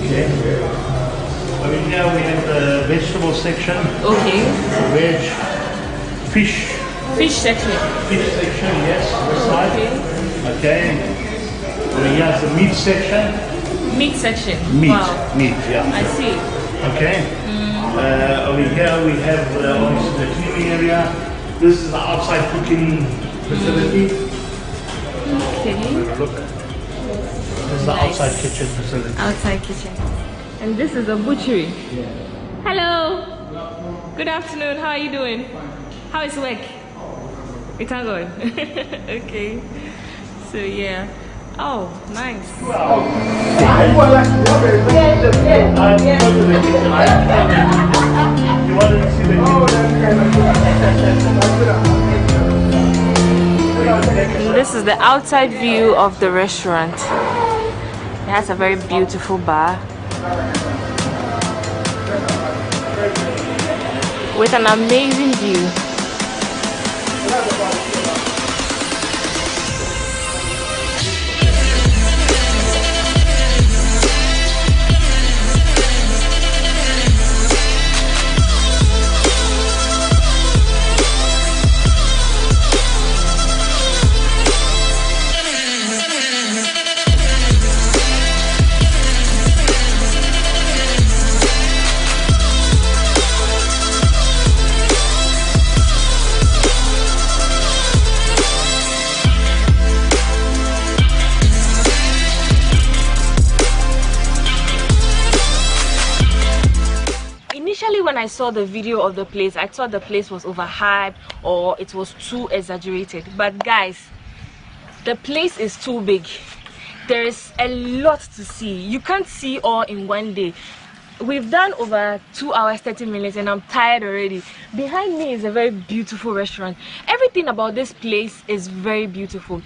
Okay. Over here we have the vegetable section. Okay. Veg, fish. Fish section. Fish section, yes. This side. Okay. Over here is the meat section. Meat section. Meat. Wow. Meat, yeah. I see. Okay. Over here we have obviously the cleaning area. This is the outside cooking facility. Okay. Look. This is the outside kitchen facility. Outside kitchen. And this is a butchery. Yeah. Hello. Good afternoon. How are you doing? How is work? It's all good. Okay. So yeah. Oh, nice. You wanted to see the This is the outside view of the restaurant. It has a very beautiful bar with an amazing view. When I saw the video of the place, I thought the place was overhyped or it was too exaggerated. But guys, the place is too big. There is a lot to see. You can't see all in one day. We've done over 2 hours 30 minutes and I'm tired already. Behind me is a very beautiful restaurant. Everything about this place is very beautiful.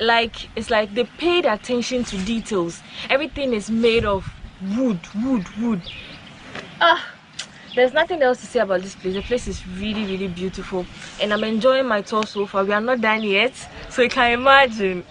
It's like they paid attention to details. Everything is made of wood. There's nothing else to say about this place. The place is really, really beautiful and I'm enjoying my tour so far. We are not done yet, so you can imagine.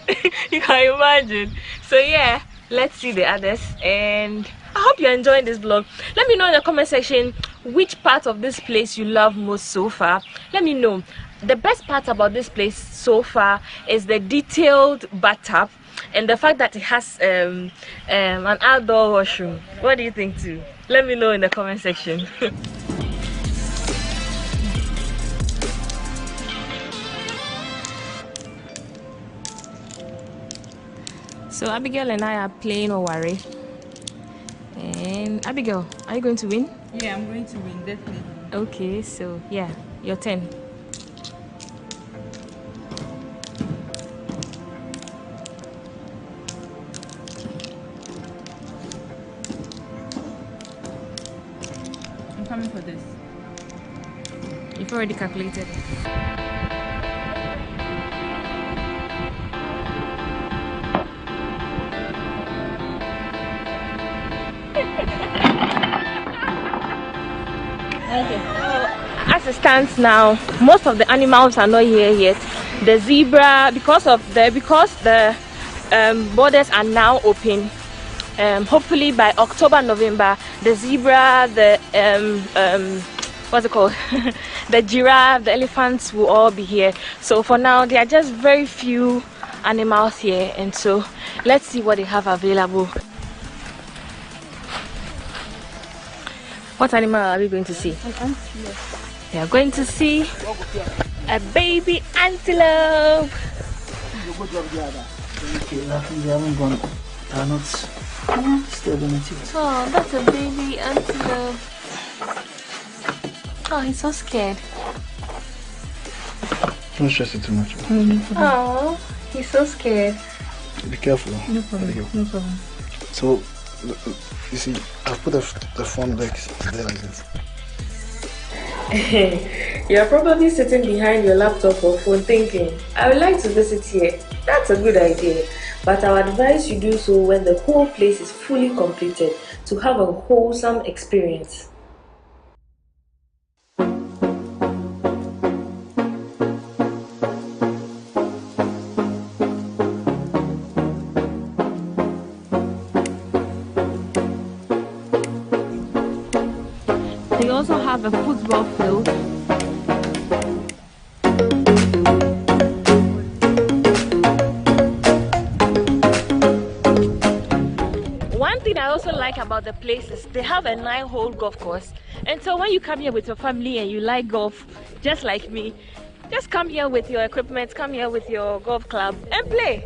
You can imagine. So yeah, let's see the others, and I hope you're enjoying this vlog. Let me know in the comment section which part of this place you love most so far. Let me know. The best part about this place so far is the detailed bathtub and the fact that it has an outdoor washroom. What do you think too? Let me know in the comment section. So Abigail and I are playing Owari. And Abigail, are you going to win? Yeah, I'm going to win, definitely. Okay, so yeah, your turn. I'm coming for this. You've already calculated. Okay. As it stands now, most of the animals are not here yet. The zebra, because the borders are now open. Hopefully by October, November, the zebra, the what's it called? The giraffe, the elephants will all be here. So for now, there are just very few animals here, and so let's see what they have available. What animal are we going to see? We are going to see a baby antelope. Oh, that's a baby antelope. Oh, he's so scared. Don't stress it too much. Oh, he's so scared. Be careful. No problem. No problem. So, you see, I've put the phone back there like this. You're probably sitting behind your laptop or phone thinking, I would like to visit here. That's a good idea. But I would advise you do so when the whole place is fully completed to have a wholesome experience. They also have a football field. One thing I also like about the place is they have a 9-hole golf course, and so when you come here with your family and you like golf, just like me, just come here with your equipment, come here with your golf club and play.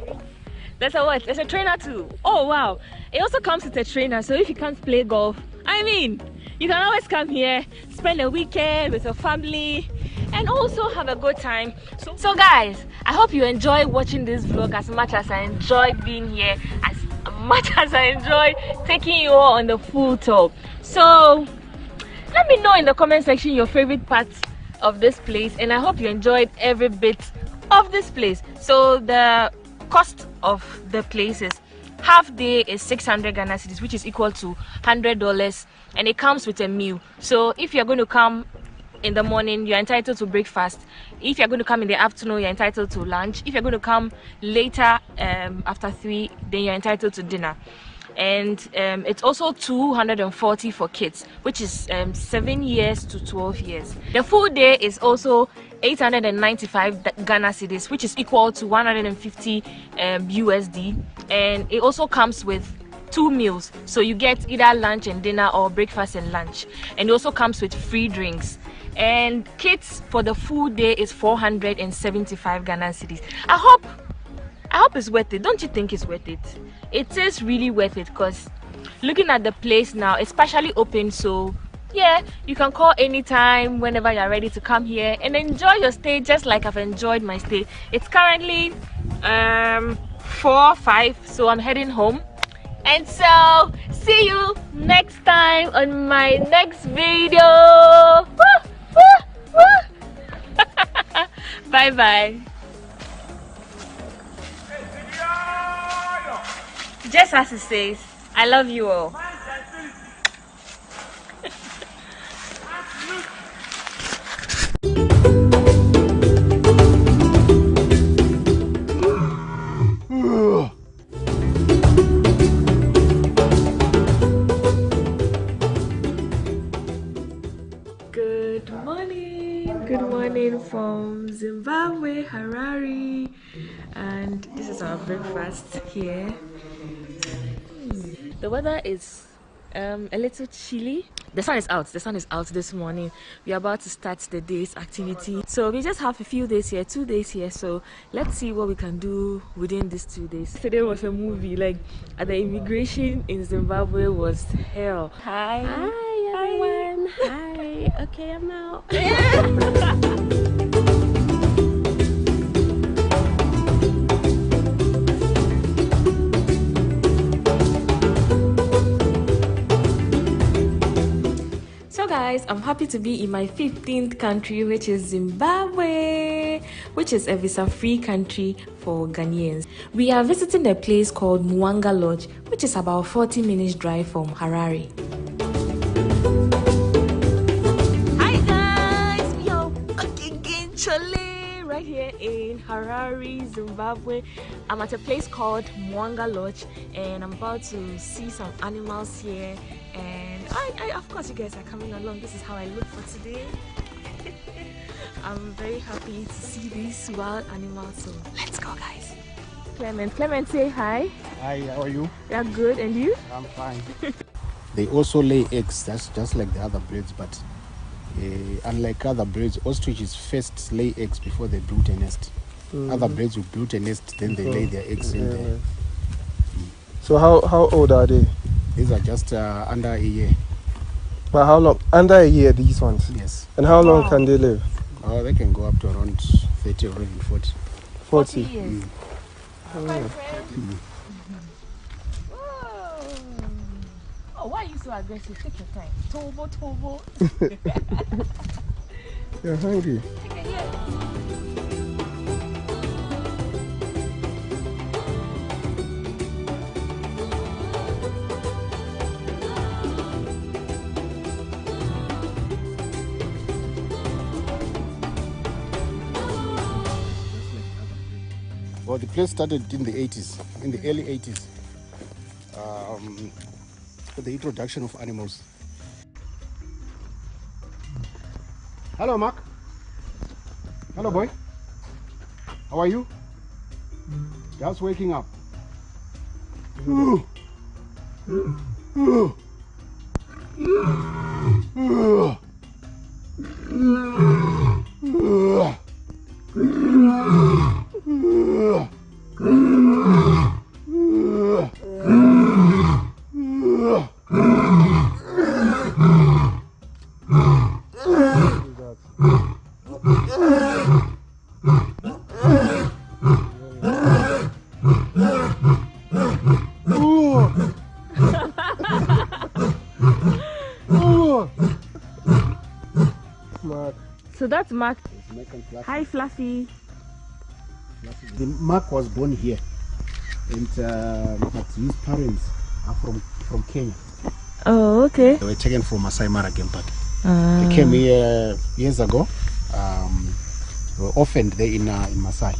There's a what? There's a trainer too. Oh wow! It also comes with a trainer, so if you can't play golf, I mean, you can always come here, spend a weekend with your family, and also have a good time. So guys, I hope you enjoy watching this vlog as much as I enjoyed being here, as much as I enjoyed taking you all on the full tour. So let me know in the comment section your favorite parts of this place, and I hope you enjoyed every bit of this place. So the cost of the places, half day is 600 Ghana cedis, which is equal to $100, and it comes with a meal. So if you're going to come in the morning, you're entitled to breakfast. If you're going to come in the afternoon, you're entitled to lunch. If you're going to come later, after 3, then you're entitled to dinner. And it's also 240 for kids, which is 7 years to 12 years. The full day is also 895 Ghana cedis, which is equal to 150 USD, and it also comes with 2 meals, so you get either lunch and dinner or breakfast and lunch, and it also comes with free drinks. And kids for the full day is 475 Ghana cedis. I hope it's worth it. Don't you think it's worth it? It is really worth it, because looking at the place now, it's partially open, so yeah, you can call anytime whenever you're ready to come here and enjoy your stay, just like I've enjoyed my stay. It's currently 4:05, so I'm heading home, and so see you next time on my next video. Bye bye. Just as it says, I love you all. Good morning from Zimbabwe, Harare, and this is our breakfast here. The weather is a little chilly. The sun is out this morning. We are about to start the day's activity, so we just have a few days here, 2 days here, so let's see what we can do within these 2 days. Today was a movie, like at the immigration in Zimbabwe was hell. Hi everyone. Hi. Okay, I'm out. Guys, I'm happy to be in my 15th country, which is Zimbabwe, which is a visa-free country for Ghanaians. We are visiting a place called Mwanga Lodge, which is about 40 minutes drive from Harare. Hi guys, we are back again, Chole, right here in Harare, Zimbabwe. I'm at a place called Mwanga Lodge, and I'm about to see some animals here, and Of course, you guys are coming along. This is how I look for today. I'm very happy to see these wild animals. So let's go, guys. Clement, say hi. Hi, how are you? You're good, and you? I'm fine. They also lay eggs. That's just like the other birds, but unlike other birds, ostriches first lay eggs before they build a nest. Other birds will build a nest, then they lay their eggs in there. So how old are they? These are just under a year. But how long? Under a year, these ones? Yes. And how long can they live? Oh, they can go up to around 30 or even 40. 40 years. Oh, why are you so aggressive? Take your time. Tobo. You're hungry. Well, the place started in the 80s, in the early 80s, with the introduction of animals. Hello, Mark. Hello, boy. How are you? Just waking up. So that's Mark. Hi, Fluffy. The Mark was born here, and but his parents are from Kenya. Oh, okay. They were taken from Masai Mara Game Park. They came here years ago. They were orphaned there in Masai.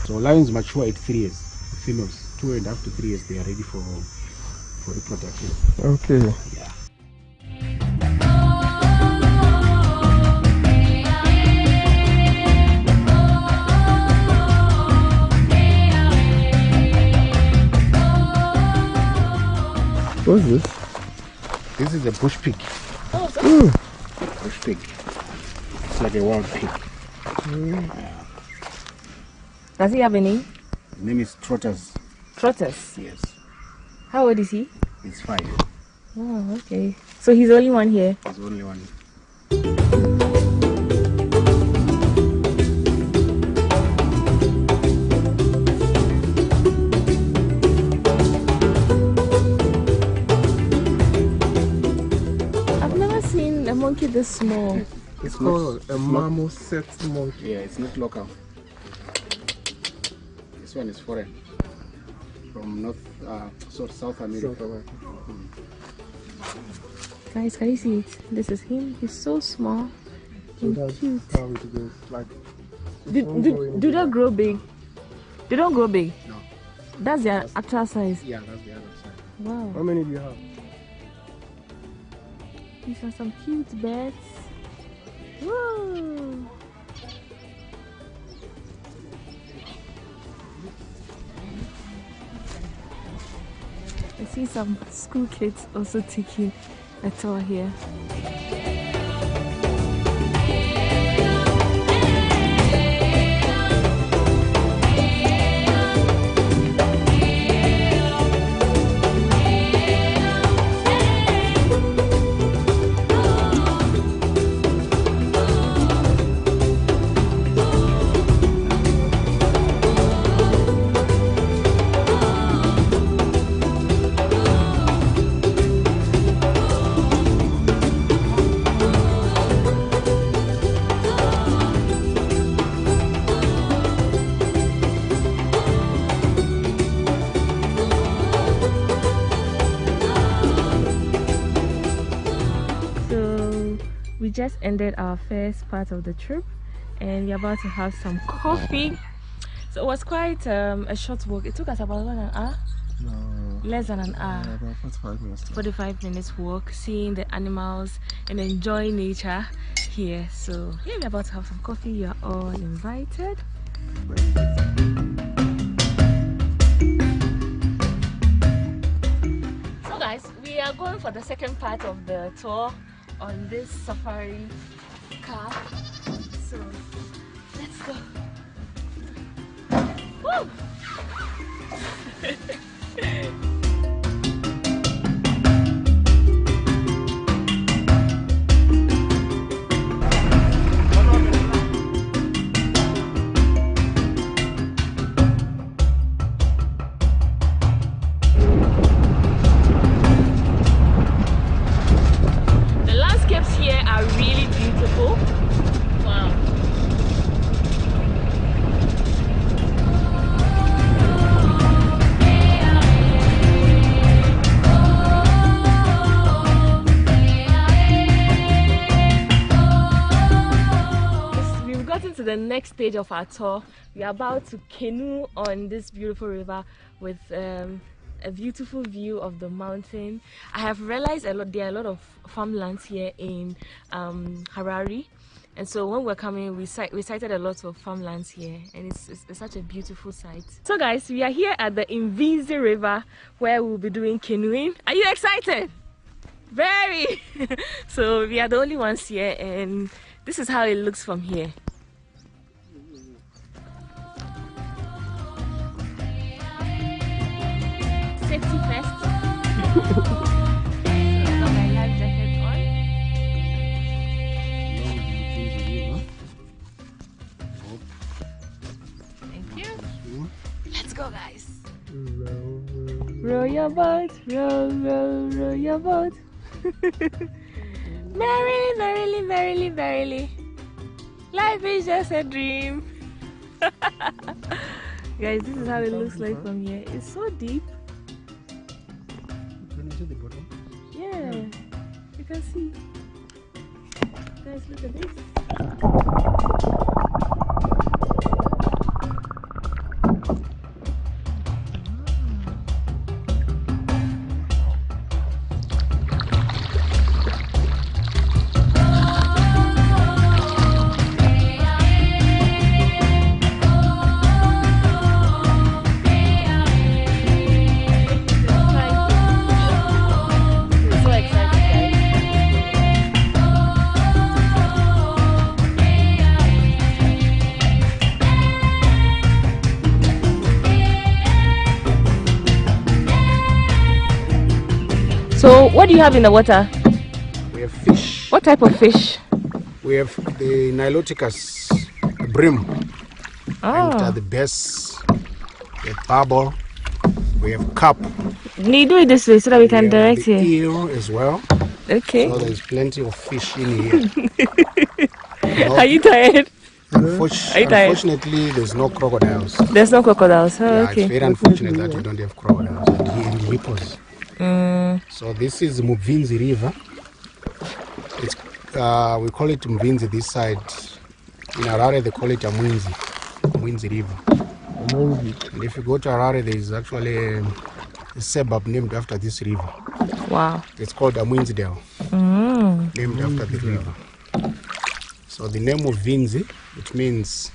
So lions mature at 3 years. Females, 2.5 to 3 years, they are ready for reproduction. Okay. Yeah. What's this? This is a bush pig. Oh, Bush pig. It's like a wild pig. Does he have a name? His name is Trotters. Trotters? Yes. How old is he? He's 5. Oh, okay. So he's the only one here? He's the only one. I've never seen a monkey this small. It's called a marmoset monkey. Yeah, it's not local. This one is foreign. From South America. Guys, can you see it? This is him. He's so small So and that's cute. how it goes. Like, Do they grow big? They don't grow big? No. That's their actual size? Yeah, that's the other side. Wow. how many do you have? These are some cute birds. Whoa. I see some school kids also taking a tour here. We just ended our first part of the trip and we're about to have some coffee. So it was quite a short walk. It took us about 1 hour. No. Less than an hour. About 45 minutes. 45 minutes walk, seeing the animals and enjoying nature here. So yeah, we're about to have some coffee. You are all invited. So guys, we are going for the second part of the tour on this safari car. So let's go. Woo! The landscapes here are really beautiful. Wow. To the next stage of our tour. We are about to canoe on this beautiful river with a beautiful view of the mountain. I have realized there are a lot of farmlands here in Harare, and so when we're coming we sighted a lot of farmlands here, and it's such a beautiful sight. So guys, we are here at the Mvinzi River where we'll be doing canoeing. Are you excited? Very. So we are the only ones here, and this is how it looks from here. Safety first. Got my life jacket on. Thank you. Let's go, guys. Row your boat, row your boat. Merrily, merrily, merrily, merrily. Life is just a dream. Guys, this is how it looks like from here. It's so deep. The bottom. Yeah, you can see. Guys, look at this. So, what do you have in the water? We have fish. What type of fish? We have the Niloticus, the brim, and the bass, the barbel. We have carp. You do it this way so that we can direct the here. eel as well. Okay. So there's plenty of fish in here. Are you tired? Unfortunately, there's no crocodiles. There's no crocodiles. Oh, yeah, okay. It's very unfortunate that we don't have crocodiles and hippos. So this is Mvinzi River. It's we call it Mvinzi this side. In Harare they call it Mvinzi River. And if you go to Harare, there is actually a suburb named after this river. Wow. It's called Amwinzidale, named after the river. So the name of Vinzi, it means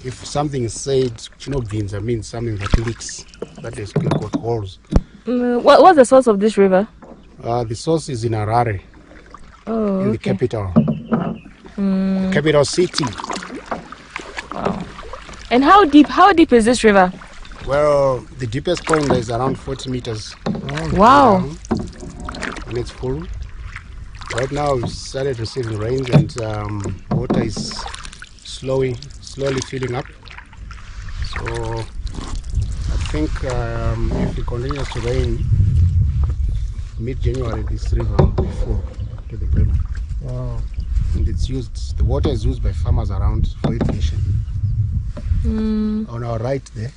if something is said, Vinza means something that leaks, that is got holes. What's the source of this river? The source is in Harare, in the capital, the capital city. Wow. And how deep is this river? Well, the deepest point is around 40 meters. Wow. And it's full. Right now we started receiving rains, and water is slowly filling up. So I think if it continues to rain, mid-January this river will be full to the brim. Wow. And the water is used by farmers around for irrigation. On our right there,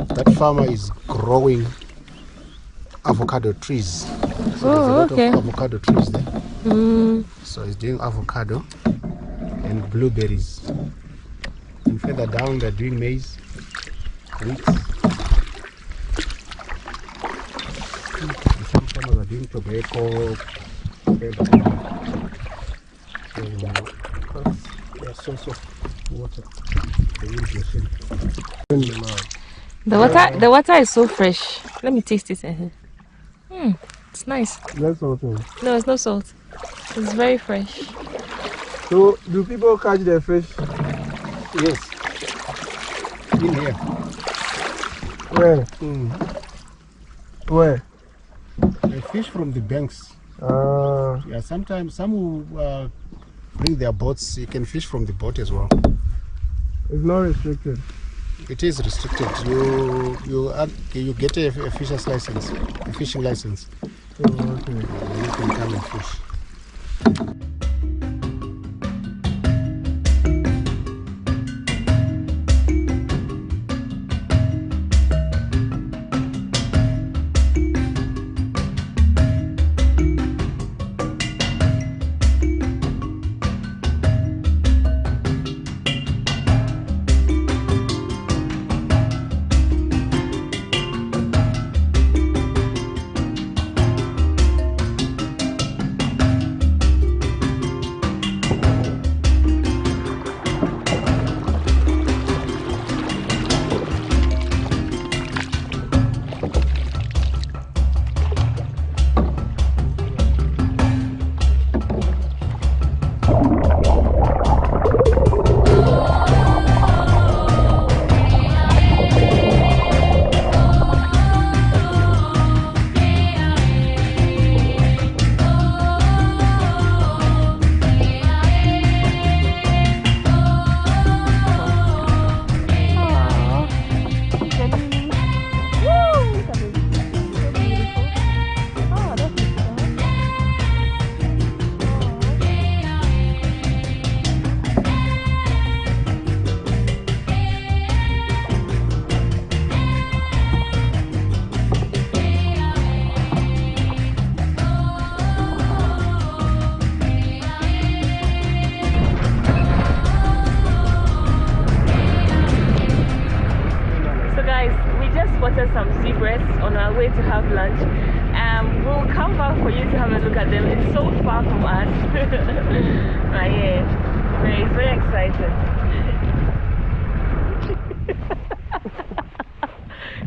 that farmer is growing avocado trees. So there's a lot of avocado trees there. So he's doing avocado and blueberries. And further down they're doing maize, wheat. tobacco, their source of water. The water is so fresh. Let me taste it. It's nice. That's salt. No, it's no salt. It's very fresh. So, do people catch their fish? Yes. In here. Where? Where? They fish from the banks. Yeah, sometimes some will bring their boats. You can fish from the boat as well. It's not restricted. It is restricted. You get a fisher's license, a fishing license. Oh, okay. You can come and fish. Some zebras on our way to have lunch. We'll come back for you to have a look at them. It's so far from us. But yeah, it's very exciting.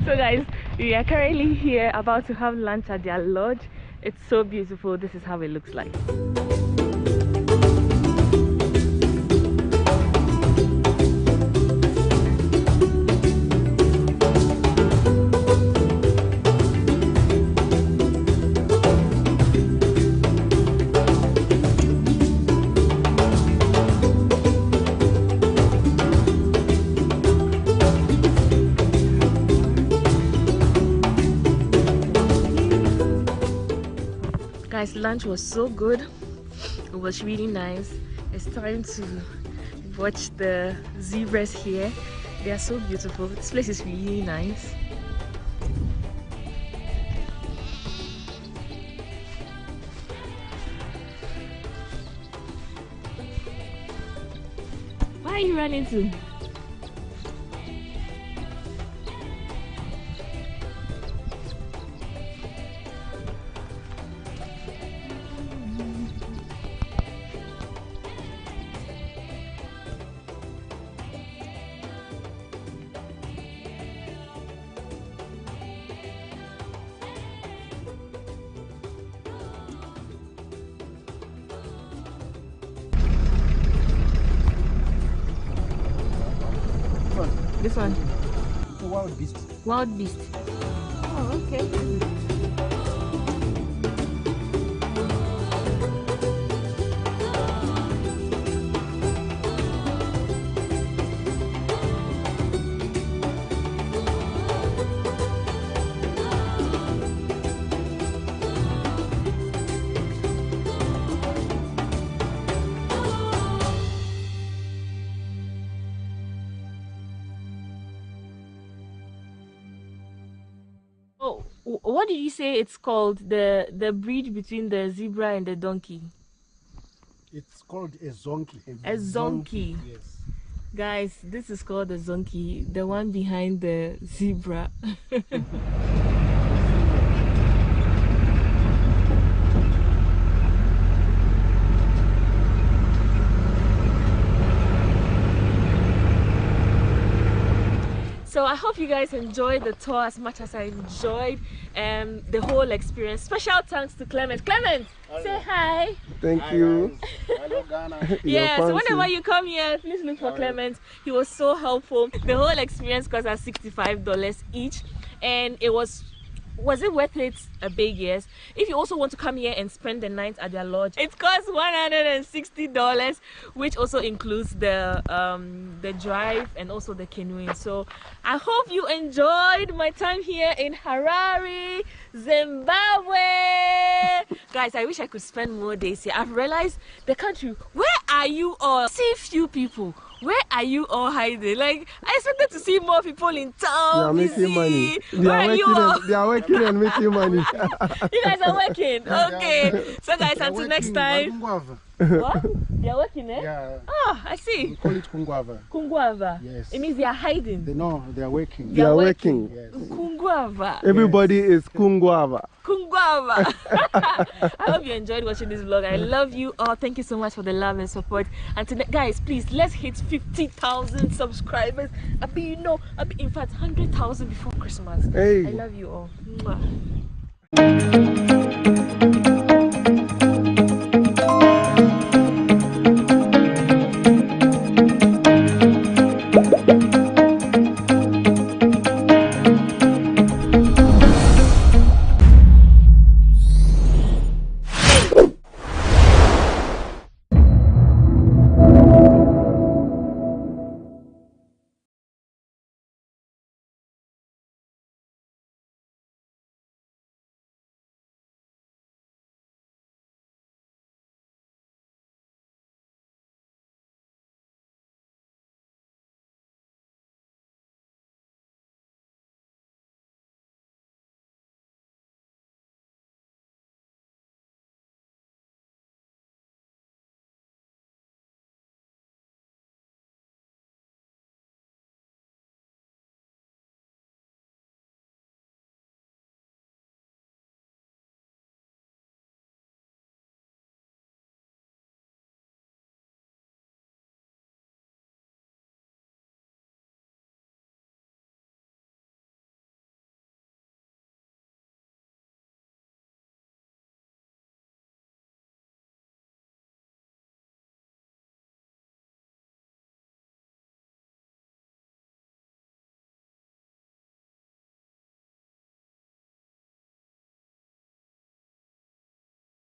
So guys, we are currently here about to have lunch at their lodge. It's so beautiful. This is how it looks like. Guys, lunch was so good. It was really nice. It's time to watch the zebras here. They are so beautiful. This place is really nice. Where are you running to? This one? The wild beast. Wild beast. Oh, okay. Oh, what did you say it's called? The breed between the zebra and the donkey? It's called a zonki. A zonki. Yes. Guys, this is called a zonki, the one behind the zebra. guys enjoyed the tour as much as I enjoyed the whole experience. Special thanks to Clement. Clement, say hi. Thank you. Hello, Ghana. Yeah, so whenever you come here, please look for Clement. He was so helpful. The whole experience cost us $65 each, and it was it worth it? A big yes. If you also want to come here and spend the night at their lodge, it costs $160, which also includes the drive and also the canoeing. So I hope you enjoyed my time here in Harare, Zimbabwe. Guys, I wish I could spend more days here. I've realized the country. Where are you all? I see few people. Where are you all hiding? Like, I expected to see more people in town. They are making money. They are working and making money. You guys are working. Okay. So guys, until next time. What? They are working, eh? Yeah. Oh, I see. We call it Kungwava. Kungwava. Yes. It means they are hiding. They are working. They are working. Yes. Kungwava. Everybody is Kungwava. Kungwava. I hope you enjoyed watching this vlog. I love you all. Thank you so much for the love and support. And guys, please, let's hit 50,000 subscribers. In fact, 100,000 before Christmas. Hey. I love you all. Mwah.